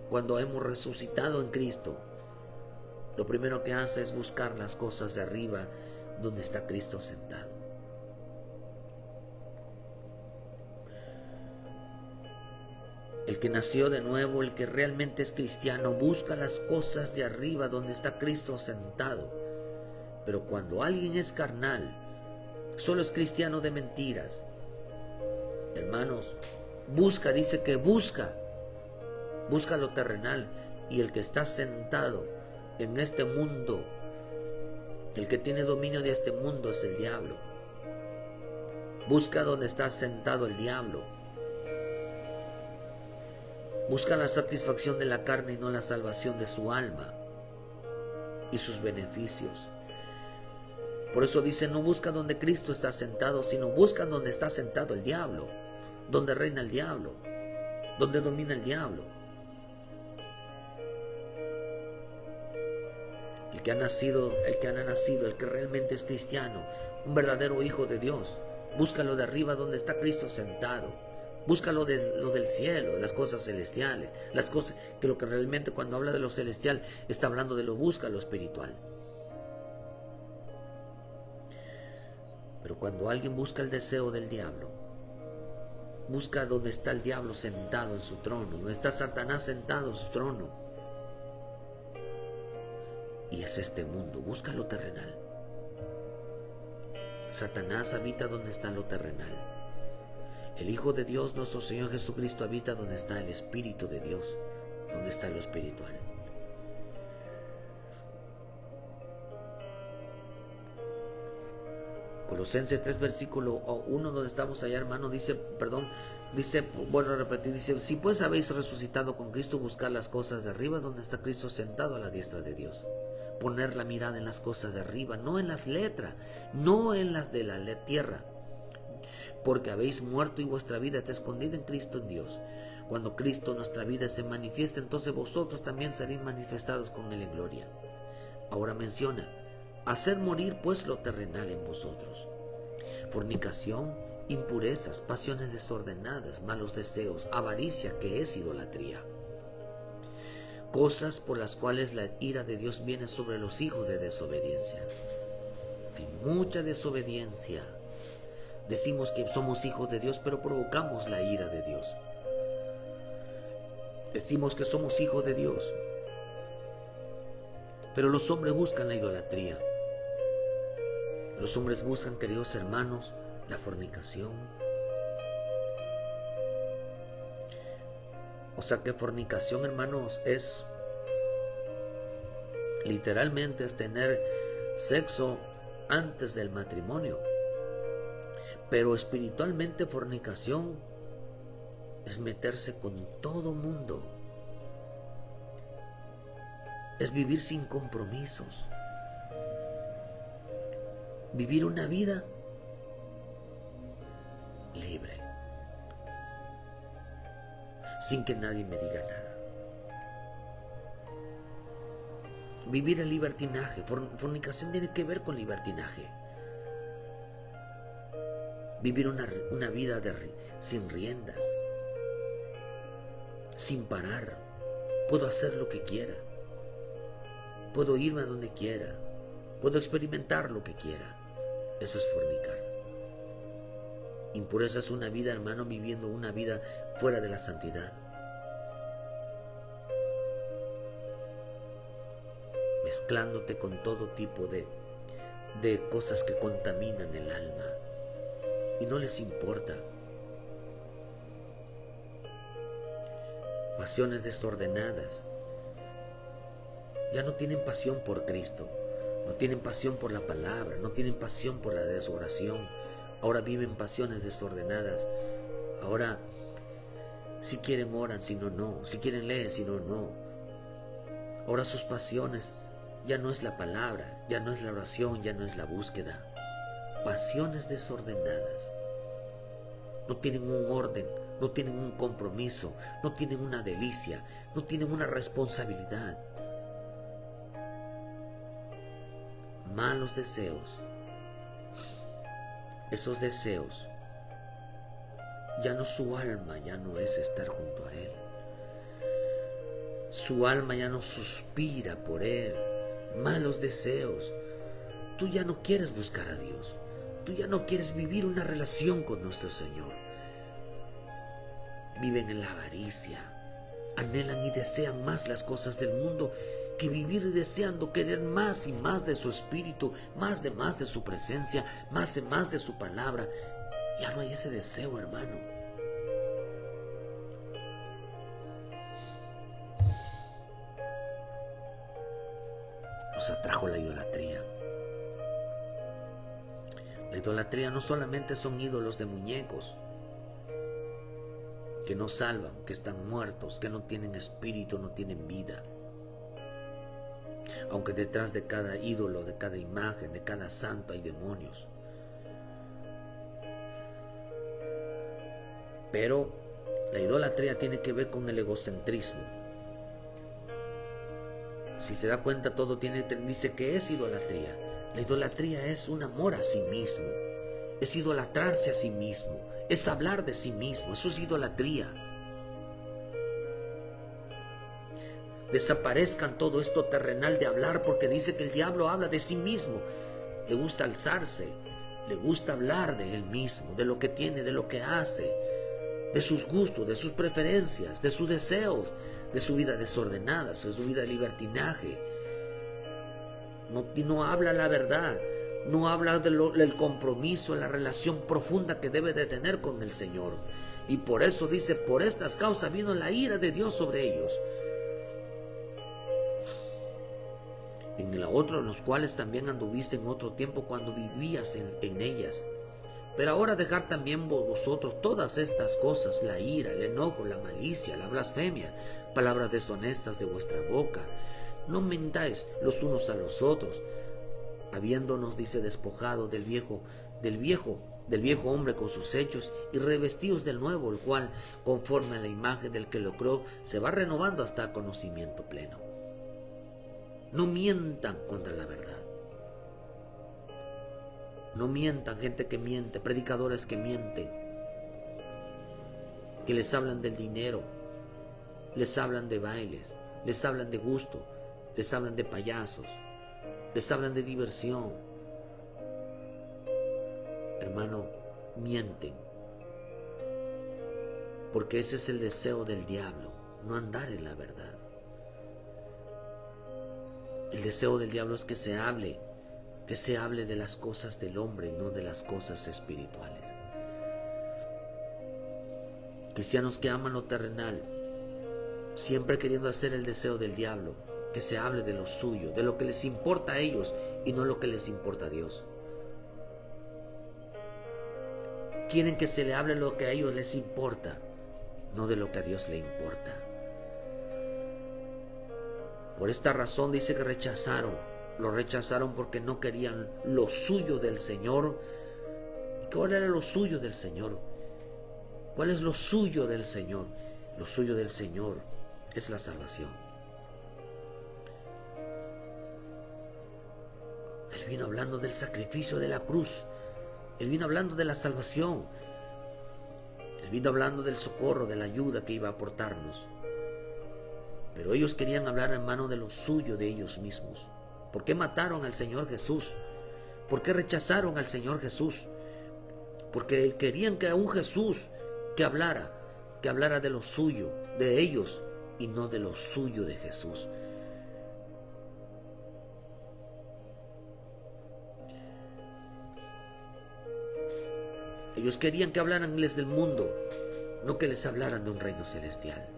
cuando hemos resucitado en Cristo, lo primero que hace es buscar las cosas de arriba, donde está Cristo sentado. El que nació de nuevo, el que realmente es cristiano, busca las cosas de arriba, donde está Cristo sentado. Pero cuando alguien es carnal, solo es cristiano de mentiras, hermanos, dice que busca lo terrenal. Y el que está sentado en este mundo, el que tiene dominio de este mundo, es el diablo. Busca donde está sentado el diablo. Busca la satisfacción de la carne y no la salvación de su alma y sus beneficios. Por eso dice: no busca donde Cristo está sentado, sino busca donde está sentado el diablo, donde reina el diablo, donde domina el diablo. El que ha nacido, el que realmente es cristiano, un verdadero hijo de Dios, busca lo de arriba donde está Cristo sentado. Busca lo del cielo, de las cosas celestiales, las cosas que lo que realmente cuando habla de lo celestial está hablando de busca lo espiritual. Pero cuando alguien busca el deseo del diablo, busca donde está el diablo sentado en su trono, donde está Satanás sentado en su trono, y es este mundo, busca lo terrenal. Satanás habita donde está lo terrenal. El Hijo de Dios, nuestro Señor Jesucristo, habita donde está el Espíritu de Dios, donde está lo espiritual. Colosenses 3 versículo 1, donde estamos allá, hermano, vuelvo a repetir, dice: si pues habéis resucitado con Cristo, buscar las cosas de arriba, donde está Cristo sentado a la diestra de Dios. Poner la mirada en las cosas de arriba, no en las letras, no en las de la tierra. Porque habéis muerto y vuestra vida está escondida en Cristo, en Dios. Cuando Cristo nuestra vida se manifieste, entonces vosotros también seréis manifestados con Él en gloria. Ahora menciona: haced morir pues lo terrenal en vosotros: fornicación, impurezas, pasiones desordenadas, malos deseos, avaricia, que es idolatría. Cosas por las cuales la ira de Dios viene sobre los hijos de desobediencia. Hay mucha desobediencia. Decimos que somos hijos de Dios, pero provocamos la ira de Dios. Decimos que somos hijos de Dios, pero los hombres buscan la idolatría. Los hombres buscan, queridos hermanos, la fornicación. O sea que fornicación, hermanos, es literalmente es tener sexo antes del matrimonio. Pero espiritualmente fornicación es meterse con todo mundo. Es vivir sin compromisos. Vivir una vida libre, sin que nadie me diga nada. Vivir el libertinaje. Fornicación tiene que ver con libertinaje. Vivir una vida sin riendas, sin parar. Puedo hacer lo que quiera. Puedo irme a donde quiera. Puedo experimentar lo que quiera. Eso es fornicar. Impureza es una vida, hermano, viviendo una vida fuera de la santidad. Mezclándote con todo tipo de cosas que contaminan el alma. Y no les importa. Pasiones desordenadas. Ya no tienen pasión por Cristo. No tienen pasión por la palabra, no tienen pasión por la oración. Ahora viven pasiones desordenadas. Ahora, si quieren oran, si no, no. Si quieren leen, si no, no. Ahora sus pasiones ya no es la palabra, ya no es la oración, ya no es la búsqueda. Pasiones desordenadas. No tienen un orden, no tienen un compromiso, no tienen una delicia, no tienen una responsabilidad. Malos deseos. Esos deseos, ya no, su alma ya no es estar junto a Él. Su alma ya no suspira por Él. Malos deseos. Tú ya no quieres buscar a Dios. Tú ya no quieres vivir una relación con nuestro Señor. Viven en la avaricia. Anhelan y desean más las cosas del mundo que vivir deseando querer más y más de su espíritu, más de su presencia, más de su palabra. Ya no hay ese deseo, hermano. Nos atrajo la idolatría. La idolatría no solamente son ídolos de muñecos que no salvan, que están muertos, que no tienen espíritu, no tienen vida. Aunque detrás de cada ídolo, de cada imagen, de cada santo hay demonios. Pero la idolatría tiene que ver con el egocentrismo. Si se da cuenta, todo dice que es idolatría. La idolatría es un amor a sí mismo. Es idolatrarse a sí mismo. Es hablar de sí mismo. Eso es idolatría. Desaparezcan todo esto terrenal de hablar, porque dice que el diablo habla de sí mismo. Le gusta alzarse, le gusta hablar de él mismo, de lo que tiene, de lo que hace, de sus gustos, de sus preferencias, de sus deseos, de su vida desordenada, de su vida de libertinaje. No habla la verdad, no habla del compromiso, la relación profunda que debe de tener con el Señor. Y por eso dice, por estas causas vino la ira de Dios sobre ellos. En los cuales también anduviste en otro tiempo cuando vivías en ellas. Pero ahora dejar también vosotros todas estas cosas, la ira, el enojo, la malicia, la blasfemia, palabras deshonestas de vuestra boca. No mentáis los unos a los otros, habiéndonos, dice, despojado del viejo hombre con sus hechos, y revestidos del nuevo, el cual, conforme a la imagen del que lo creó, se va renovando hasta el conocimiento pleno. No mientan contra la verdad. No mientan, gente que miente, predicadores que mienten, que les hablan del dinero, les hablan de bailes, les hablan de gusto, les hablan de payasos, les hablan de diversión. Hermano, mienten, porque ese es el deseo del diablo, no andar en la verdad. El deseo del diablo es que se hable de las cosas del hombre y no de las cosas espirituales. Cristianos que aman lo terrenal, siempre queriendo hacer el deseo del diablo, que se hable de lo suyo, de lo que les importa a ellos y no lo que les importa a Dios. Quieren que se le hable lo que a ellos les importa, no de lo que a Dios le importa. Por esta razón dice que lo rechazaron porque no querían lo suyo del Señor. ¿Cuál era lo suyo del Señor? ¿Cuál es lo suyo del Señor? Lo suyo del Señor es la salvación. Él vino hablando del sacrificio de la cruz. Él vino hablando de la salvación. Él vino hablando del socorro, de la ayuda que iba a aportarnos. Pero ellos querían hablar, hermano, de lo suyo de ellos mismos. ¿Por qué mataron al Señor Jesús? ¿Por qué rechazaron al Señor Jesús? Porque querían que a un Jesús que hablara de lo suyo, de ellos, y no de lo suyo de Jesús. Ellos querían que hablaranles del mundo, no que les hablaran de un reino celestial.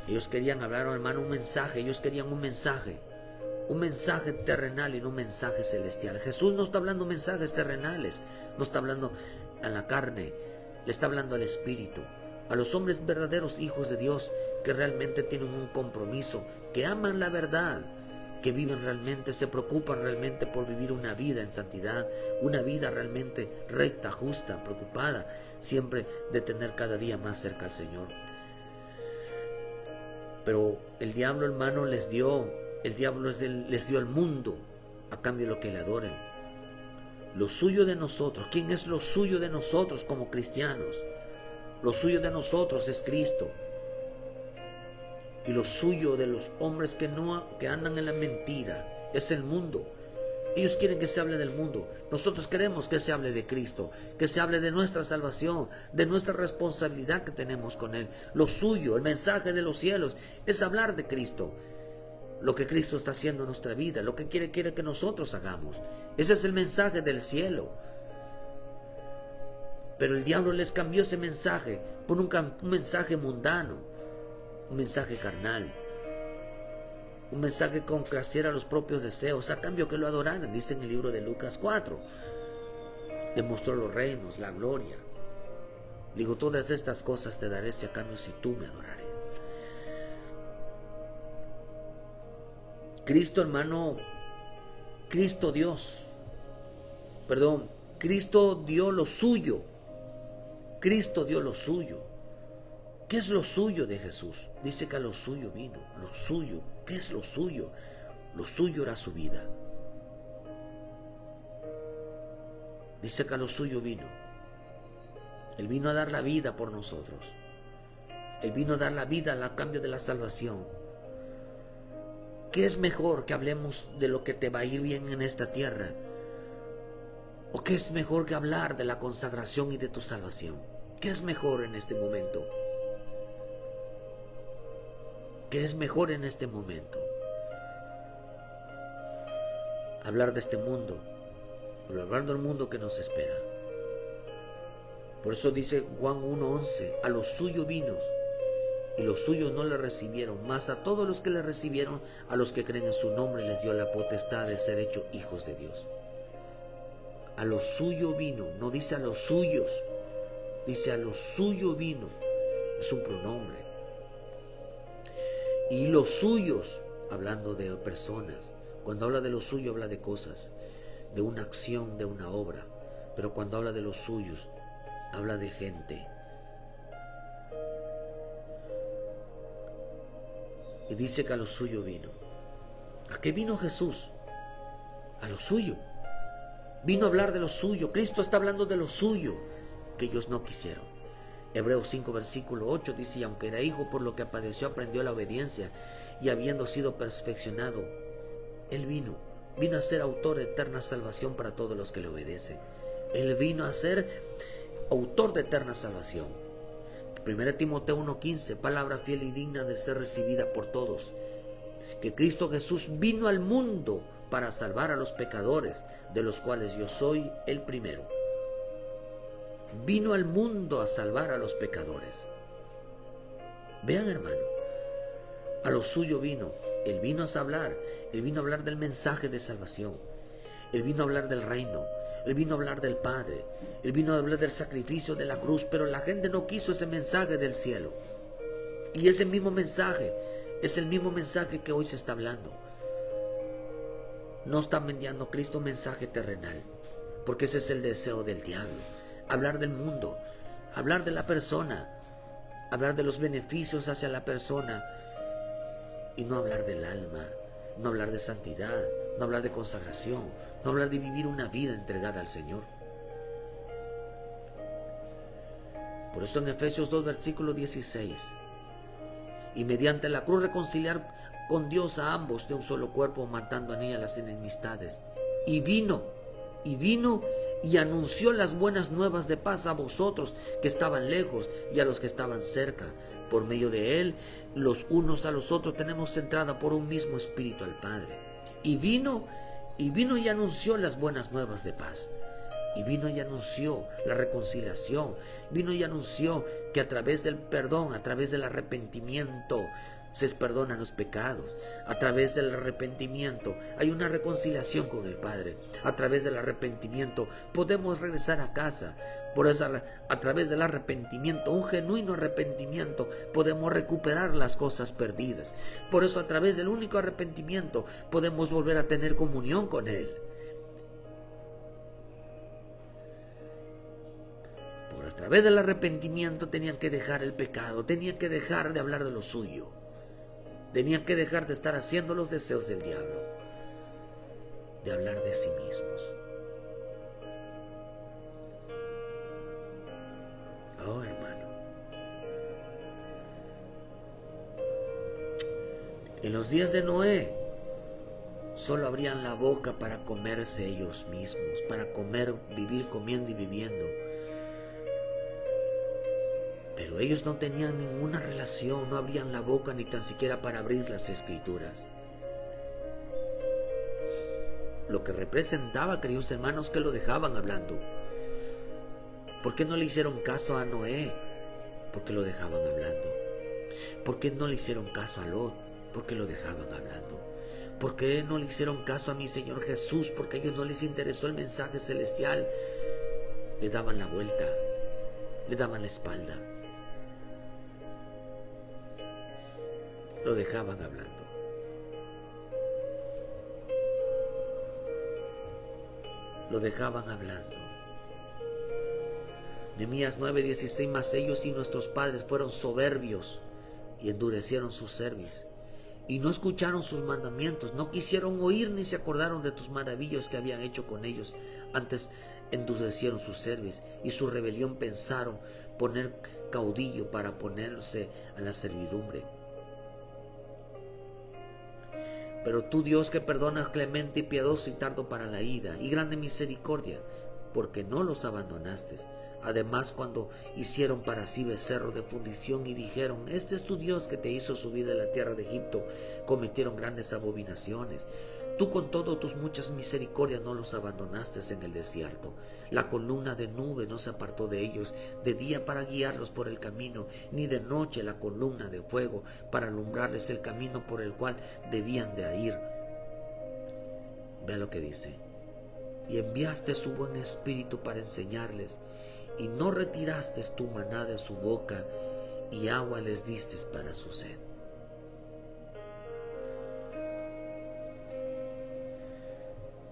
Ellos querían hablar, hermano, un mensaje. Ellos querían un mensaje, un mensaje terrenal y no un mensaje celestial. Jesús no está hablando mensajes terrenales, no está hablando a la carne, le está hablando al Espíritu, a los hombres verdaderos hijos de Dios que realmente tienen un compromiso, que aman la verdad, que viven realmente, se preocupan realmente por vivir una vida en santidad, una vida realmente recta, justa, preocupada, siempre de tener cada día más cerca al Señor. Pero el diablo, hermano, les dio el mundo a cambio de lo que le adoren. Lo suyo de nosotros, ¿quién es lo suyo de nosotros como cristianos? Lo suyo de nosotros es Cristo. Y lo suyo de los hombres que andan en la mentira es el mundo. Ellos quieren que se hable del mundo. Nosotros queremos que se hable de Cristo, que se hable de nuestra salvación, de nuestra responsabilidad que tenemos con Él. Lo suyo, el mensaje de los cielos, es hablar de Cristo. Lo que Cristo está haciendo en nuestra vida, lo que quiere que nosotros hagamos. Ese es el mensaje del cielo. Pero el diablo les cambió ese mensaje por un mensaje mundano, un mensaje carnal, un mensaje que complaciera a los propios deseos, a cambio que lo adoraran. Dice en el libro de Lucas 4, le mostró los reinos, la gloria. Digo, todas estas cosas te daré si a cambio si tú me adorares. Cristo, hermano, Cristo dio lo suyo. Cristo dio lo suyo. ¿Qué es lo suyo de Jesús? Dice que a lo suyo vino. Lo suyo. ¿Qué es lo suyo? Lo suyo era su vida. Dice que a lo suyo vino. Él vino a dar la vida por nosotros. Él vino a dar la vida a cambio de la salvación. ¿Qué es mejor que hablemos de lo que te va a ir bien en esta tierra? ¿O qué es mejor que hablar de la consagración y de tu salvación? ¿Qué es mejor en este momento? ¿Qué es mejor en este momento? Hablar de este mundo, o hablar del mundo que nos espera. Por eso dice Juan 1:11, a los suyos vino, y los suyos no le recibieron, mas a todos los que le recibieron, a los que creen en su nombre, les dio la potestad de ser hechos hijos de Dios. A los suyos vino, no dice a los suyos, dice a los suyos vino, es un pronombre. Y los suyos, hablando de personas, cuando habla de lo suyo habla de cosas, de una acción, de una obra, pero cuando habla de los suyos, habla de gente. Y dice que a lo suyo vino. ¿A qué vino Jesús? A lo suyo. Vino a hablar de lo suyo. Cristo está hablando de lo suyo, que ellos no quisieron. Hebreos 5, versículo 8 dice, y aunque era hijo, por lo que padeció, aprendió la obediencia, y habiendo sido perfeccionado, Él vino a ser autor de eterna salvación para todos los que le obedecen. Él vino a ser autor de eterna salvación. 1 Timoteo 1:15, palabra fiel y digna de ser recibida por todos, que Cristo Jesús vino al mundo para salvar a los pecadores, de los cuales yo soy el primero. Vino al mundo a salvar a los pecadores. Vean, hermano, a lo suyo vino. Él vino a hablar. Él vino a hablar del mensaje de salvación. Él vino a hablar del reino. Él vino a hablar del Padre. Él vino a hablar del sacrificio de la cruz. Pero la gente no quiso ese mensaje del cielo. Y ese mismo mensaje es el mismo mensaje que hoy se está hablando. No están vendiendo a Cristo un mensaje terrenal, porque ese es el deseo del diablo. Hablar del mundo, hablar de la persona, hablar de los beneficios hacia la persona, y no hablar del alma, no hablar de santidad, no hablar de consagración, no hablar de vivir una vida entregada al Señor. Por eso en Efesios 2, versículo 16, y mediante la cruz reconciliar con Dios a ambos de un solo cuerpo, matando en ella las enemistades. Y vino y anunció las buenas nuevas de paz a vosotros que estaban lejos y a los que estaban cerca. Por medio de Él, los unos a los otros tenemos entrada por un mismo espíritu al Padre. Y vino y anunció las buenas nuevas de paz. Y vino y anunció la reconciliación. Vino y anunció que a través del perdón, a través del arrepentimiento, se perdonan los pecados. A través del arrepentimiento hay una reconciliación con el Padre. A través del arrepentimiento podemos regresar a casa. Por eso, a través del arrepentimiento, un genuino arrepentimiento, podemos recuperar las cosas perdidas. Por eso, a través del único arrepentimiento, podemos volver a tener comunión con Él. A través del arrepentimiento tenían que dejar el pecado, tenían que dejar de hablar de lo suyo, tenían que dejar de estar haciendo los deseos del diablo, de hablar de sí mismos. Oh, hermano, en los días de Noé solo abrían la boca para comerse ellos mismos, para comer, vivir comiendo y viviendo. Pero ellos no tenían ninguna relación, no abrían la boca ni tan siquiera para abrir las escrituras. Lo que representaba, queridos hermanos, que lo dejaban hablando. ¿Por qué no le hicieron caso a Noé? Porque lo dejaban hablando. ¿Por qué no le hicieron caso a Lot? Porque lo dejaban hablando. ¿Por qué no le hicieron caso a mi Señor Jesús? Porque a ellos no les interesó el mensaje celestial. Le daban la vuelta, le daban la espalda. Lo dejaban hablando. Lo dejaban hablando. Nehemías 9:16, mas ellos y nuestros padres fueron soberbios y endurecieron su cerviz y no escucharon sus mandamientos, no quisieron oír ni se acordaron de tus maravillas que habían hecho con ellos. Antes endurecieron su cerviz y su rebelión pensaron poner caudillo para ponerse a la servidumbre. Pero tú, Dios, que perdonas, clemente y piadoso y tardo para la ira y grande misericordia, porque no los abandonaste. Además, cuando hicieron para sí becerro de fundición y dijeron, este es tu Dios que te hizo subir de la tierra de Egipto, cometieron grandes abominaciones. Tú con todo tus muchas misericordias no los abandonaste en el desierto. La columna de nube no se apartó de ellos de día para guiarlos por el camino, ni de noche la columna de fuego para alumbrarles el camino por el cual debían de ir. Vea lo que dice. Y enviaste su buen espíritu para enseñarles, y no retiraste tu maná de su boca, y agua les diste para su sed.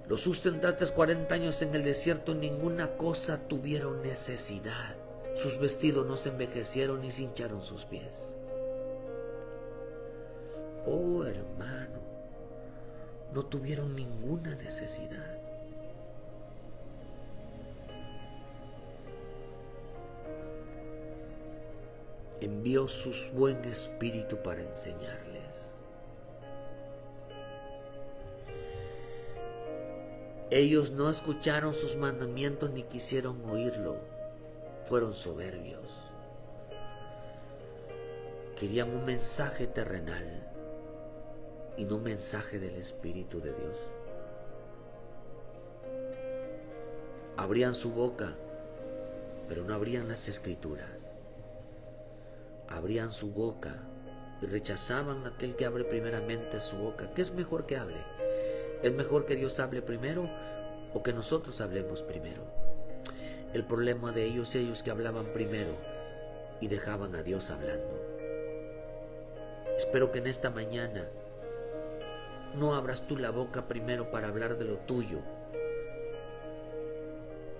Los sustentaste 40 años en el desierto, ninguna cosa tuvieron necesidad. Sus vestidos no se envejecieron ni se hincharon sus pies. Oh, hermano, no tuvieron ninguna necesidad. Envió su buen espíritu para enseñarles. Ellos no escucharon sus mandamientos ni quisieron oírlo. Fueron soberbios. Querían un mensaje terrenal y no un mensaje del Espíritu de Dios. Abrían su boca, pero no abrían las Escrituras. Abrían su boca y rechazaban a aquel que abre primeramente su boca. ¿Qué es mejor que hable? ¿Es mejor que Dios hable primero o que nosotros hablemos primero? El problema de ellos que hablaban primero y dejaban a Dios hablando. Espero que en esta mañana no abras tú la boca primero para hablar de lo tuyo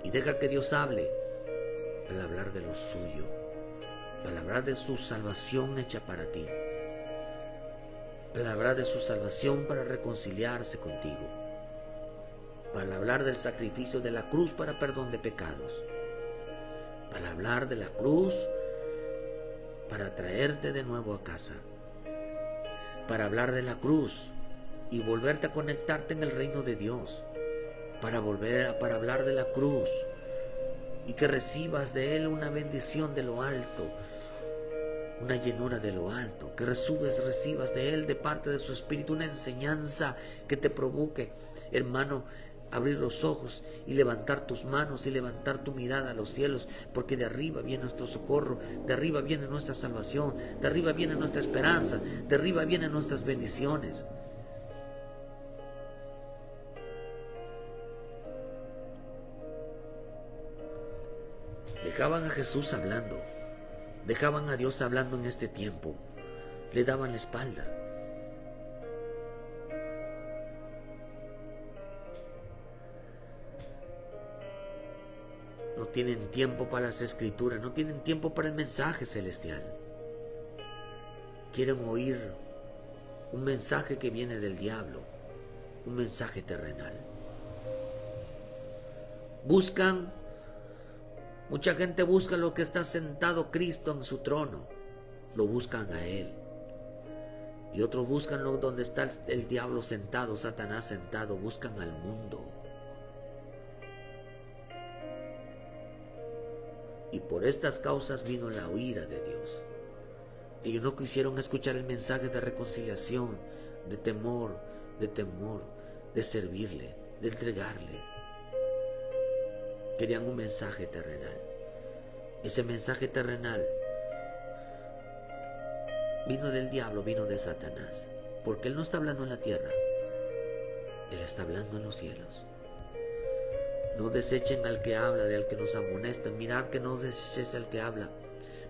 y deja que Dios hable para hablar de lo suyo, para hablar de su salvación hecha para ti, para hablar de su salvación para reconciliarse contigo, para hablar del sacrificio de la cruz para perdón de pecados, para hablar de la cruz para traerte de nuevo a casa, para hablar de la cruz y volverte a conectarte en el reino de Dios, para hablar de la cruz y que recibas de Él una bendición de lo alto, una llenura de lo alto, que recibas de Él, de parte de su Espíritu, una enseñanza que te provoque, hermano, abrir los ojos y levantar tus manos y levantar tu mirada a los cielos, porque de arriba viene nuestro socorro, de arriba viene nuestra salvación, de arriba viene nuestra esperanza, de arriba vienen nuestras bendiciones. Dejaban a Jesús hablando, dejaban a Dios hablando en este tiempo, le daban la espalda. No tienen tiempo para las escrituras, no tienen tiempo para el mensaje celestial. Quieren oír un mensaje que viene del diablo, un mensaje terrenal. Mucha gente busca lo que está sentado Cristo en su trono, lo buscan a Él. Y otros buscan donde está el diablo sentado, Satanás sentado, buscan al mundo. Y por estas causas vino la ira de Dios. Ellos no quisieron escuchar el mensaje de reconciliación, de temor, de servirle, de entregarle. Querían un mensaje terrenal. Ese mensaje terrenal vino del diablo, vino de Satanás. Porque Él no está hablando en la tierra, Él está hablando en los cielos. No desechen al que habla, al que nos amonesta. Mirad que no deseches al que habla,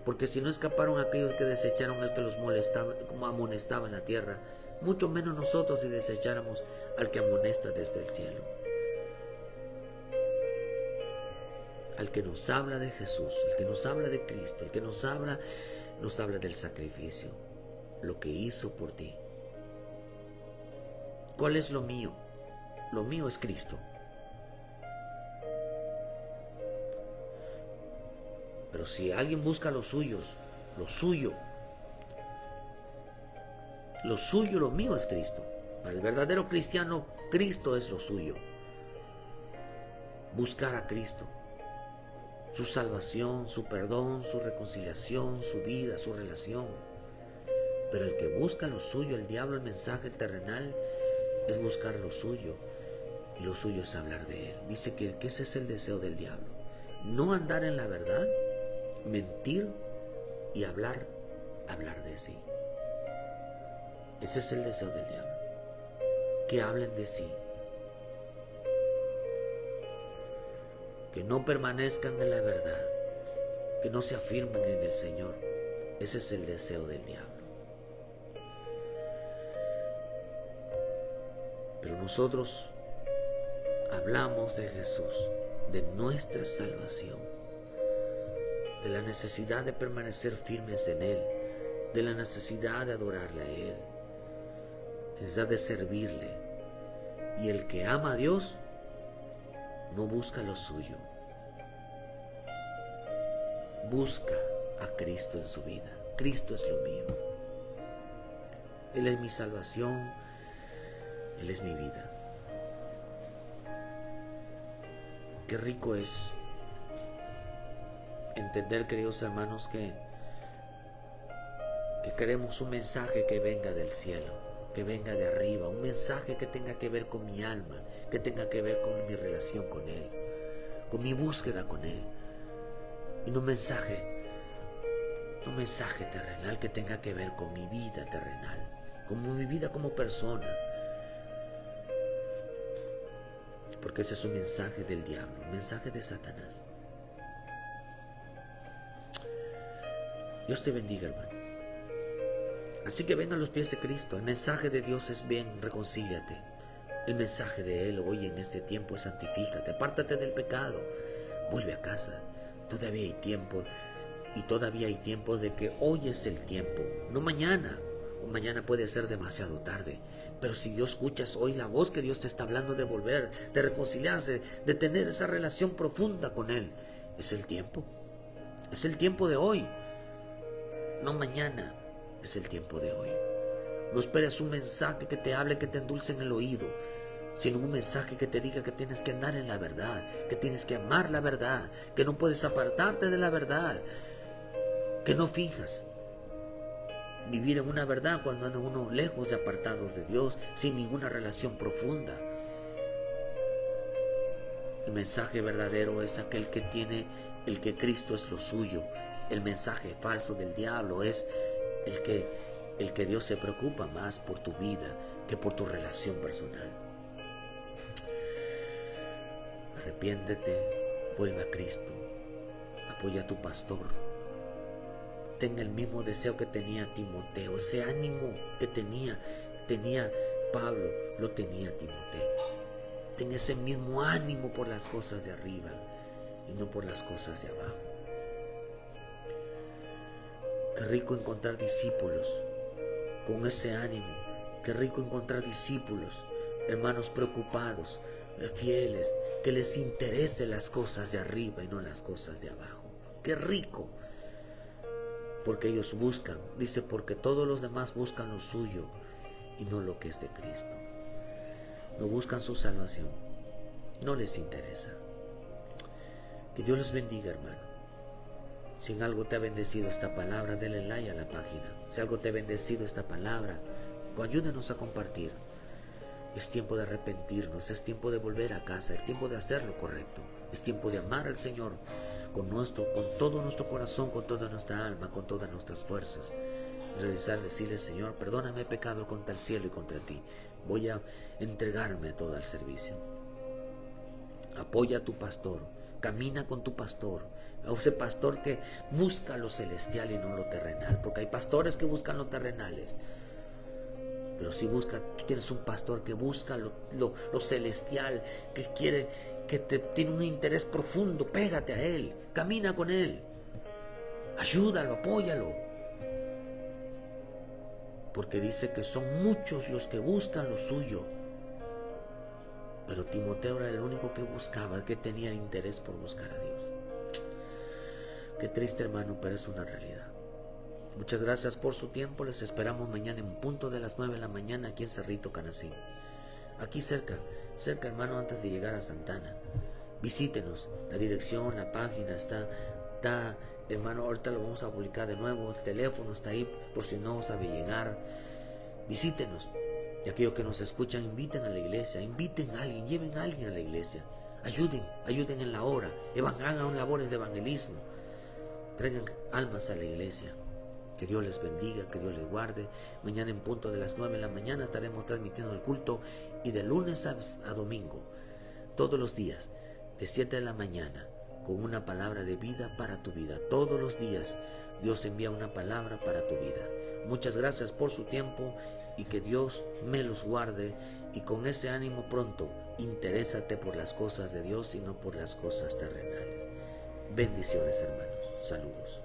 porque si no escaparon aquellos que desecharon al que los molestaba, como amonestaba en la tierra, mucho menos nosotros si desecháramos al que amonesta desde el cielo. Al que nos habla de Jesús, el que nos habla de Cristo, el que nos habla del sacrificio, lo que hizo por ti. ¿Cuál es lo mío? Lo mío es Cristo. Pero si alguien busca lo suyo, lo mío es Cristo. Para el verdadero cristiano, Cristo es lo suyo. Buscar a Cristo, su salvación, su perdón, su reconciliación, su vida, su relación. Pero el que busca lo suyo, el diablo, el mensaje terrenal, es buscar lo suyo. Y lo suyo es hablar de Él. Dice que ese es el deseo del diablo. No andar en la verdad, mentir y hablar de sí. Ese es el deseo del diablo. Que hablen de sí. Que no permanezcan en la verdad. Que no se afirmen en el Señor. Ese es el deseo del diablo. Pero nosotros hablamos de Jesús, de nuestra salvación, de la necesidad de permanecer firmes en Él, de la necesidad de adorarle a Él, de la necesidad de servirle. Y el que ama a Dios no busca lo suyo, busca a Cristo en su vida. Cristo es lo mío. Él es mi salvación, Él es mi vida. Qué rico es entender, queridos hermanos, que queremos un mensaje que venga del cielo, que venga de arriba, un mensaje que tenga que ver con mi alma, que tenga que ver con mi relación con Él, con mi búsqueda con Él, y no un mensaje terrenal que tenga que ver con mi vida terrenal, con mi vida como persona, porque ese es un mensaje del diablo, un mensaje de Satanás. Dios te bendiga, hermano. Así que ven a los pies de Cristo. El mensaje de Dios es: ven, reconcíliate. El mensaje de Él hoy en este tiempo es: santifícate, apártate del pecado, vuelve a casa. Todavía hay tiempo, y todavía hay tiempo de que hoy es el tiempo, no mañana. O mañana puede ser demasiado tarde. Pero si Dios escuchas hoy la voz que Dios te está hablando de volver, de reconciliarse, de tener esa relación profunda con Él, es el tiempo. Es el tiempo de hoy. No mañana, es el tiempo de hoy. No esperes un mensaje que te hable, que te endulce en el oído, sino un mensaje que te diga que tienes que andar en la verdad, que tienes que amar la verdad, que no puedes apartarte de la verdad, que no fijas vivir en una verdad cuando anda uno lejos de apartados de Dios, sin ninguna relación profunda. El mensaje verdadero es aquel que tiene el que Cristo es lo suyo. El mensaje falso del diablo es el que Dios se preocupa más por tu vida que por tu relación personal. Arrepiéntete, vuelve a Cristo, apoya a tu pastor. Ten el mismo deseo que tenía Timoteo, ese ánimo que tenía Pablo, lo tenía Timoteo. Ten ese mismo ánimo por las cosas de arriba y no por las cosas de abajo. Qué rico encontrar discípulos con ese ánimo. Qué rico encontrar discípulos, hermanos preocupados, fieles, que les interese las cosas de arriba y no las cosas de abajo. Qué rico. Porque ellos buscan, dice, porque todos los demás buscan lo suyo y no lo que es de Cristo. No buscan su salvación, no les interesa. Que Dios les bendiga, hermano. Si en algo te ha bendecido esta palabra, denle like a la página. Si algo te ha bendecido esta palabra, ayúdanos a compartir. Es tiempo de arrepentirnos, es tiempo de volver a casa, es tiempo de hacer lo correcto, es tiempo de amar al Señor con todo nuestro corazón, con toda nuestra alma, con todas nuestras fuerzas. Decirle, Señor, perdóname pecado contra el cielo y contra ti. Voy a entregarme todo al servicio. Apoya a tu pastor, camina con tu pastor, a ese pastor que busca lo celestial y no lo terrenal, porque hay pastores que buscan lo terrenales. Pero si tú tienes un pastor que busca lo celestial, tiene un interés profundo, pégate a él, camina con él, ayúdalo, apóyalo. Porque dice que son muchos los que buscan lo suyo. Pero Timoteo era el único que buscaba, que tenía interés por buscar a Dios. Qué triste, hermano, pero es una realidad. Muchas gracias por su tiempo. Les esperamos mañana en punto de las 9 de la mañana aquí en Cerrito Canacín. Aquí cerca, hermano, antes de llegar a Santana. Visítenos. La dirección, la página está, hermano, ahorita lo vamos a publicar de nuevo. El teléfono está ahí por si no sabe llegar. Visítenos. Y aquellos que nos escuchan, inviten a la iglesia, inviten a alguien, lleven a alguien a la iglesia. Ayuden en la obra, hagan labores de evangelismo. Traigan almas a la iglesia. Que Dios les bendiga, que Dios les guarde. Mañana en punto de las 9 de la mañana estaremos transmitiendo el culto, y de lunes a domingo, todos los días, de 7 de la mañana, con una palabra de vida para tu vida. Todos los días Dios envía una palabra para tu vida. Muchas gracias por su tiempo y que Dios me los guarde, y con ese ánimo pronto, interésate por las cosas de Dios y no por las cosas terrenales. Bendiciones, hermanos. Saludos.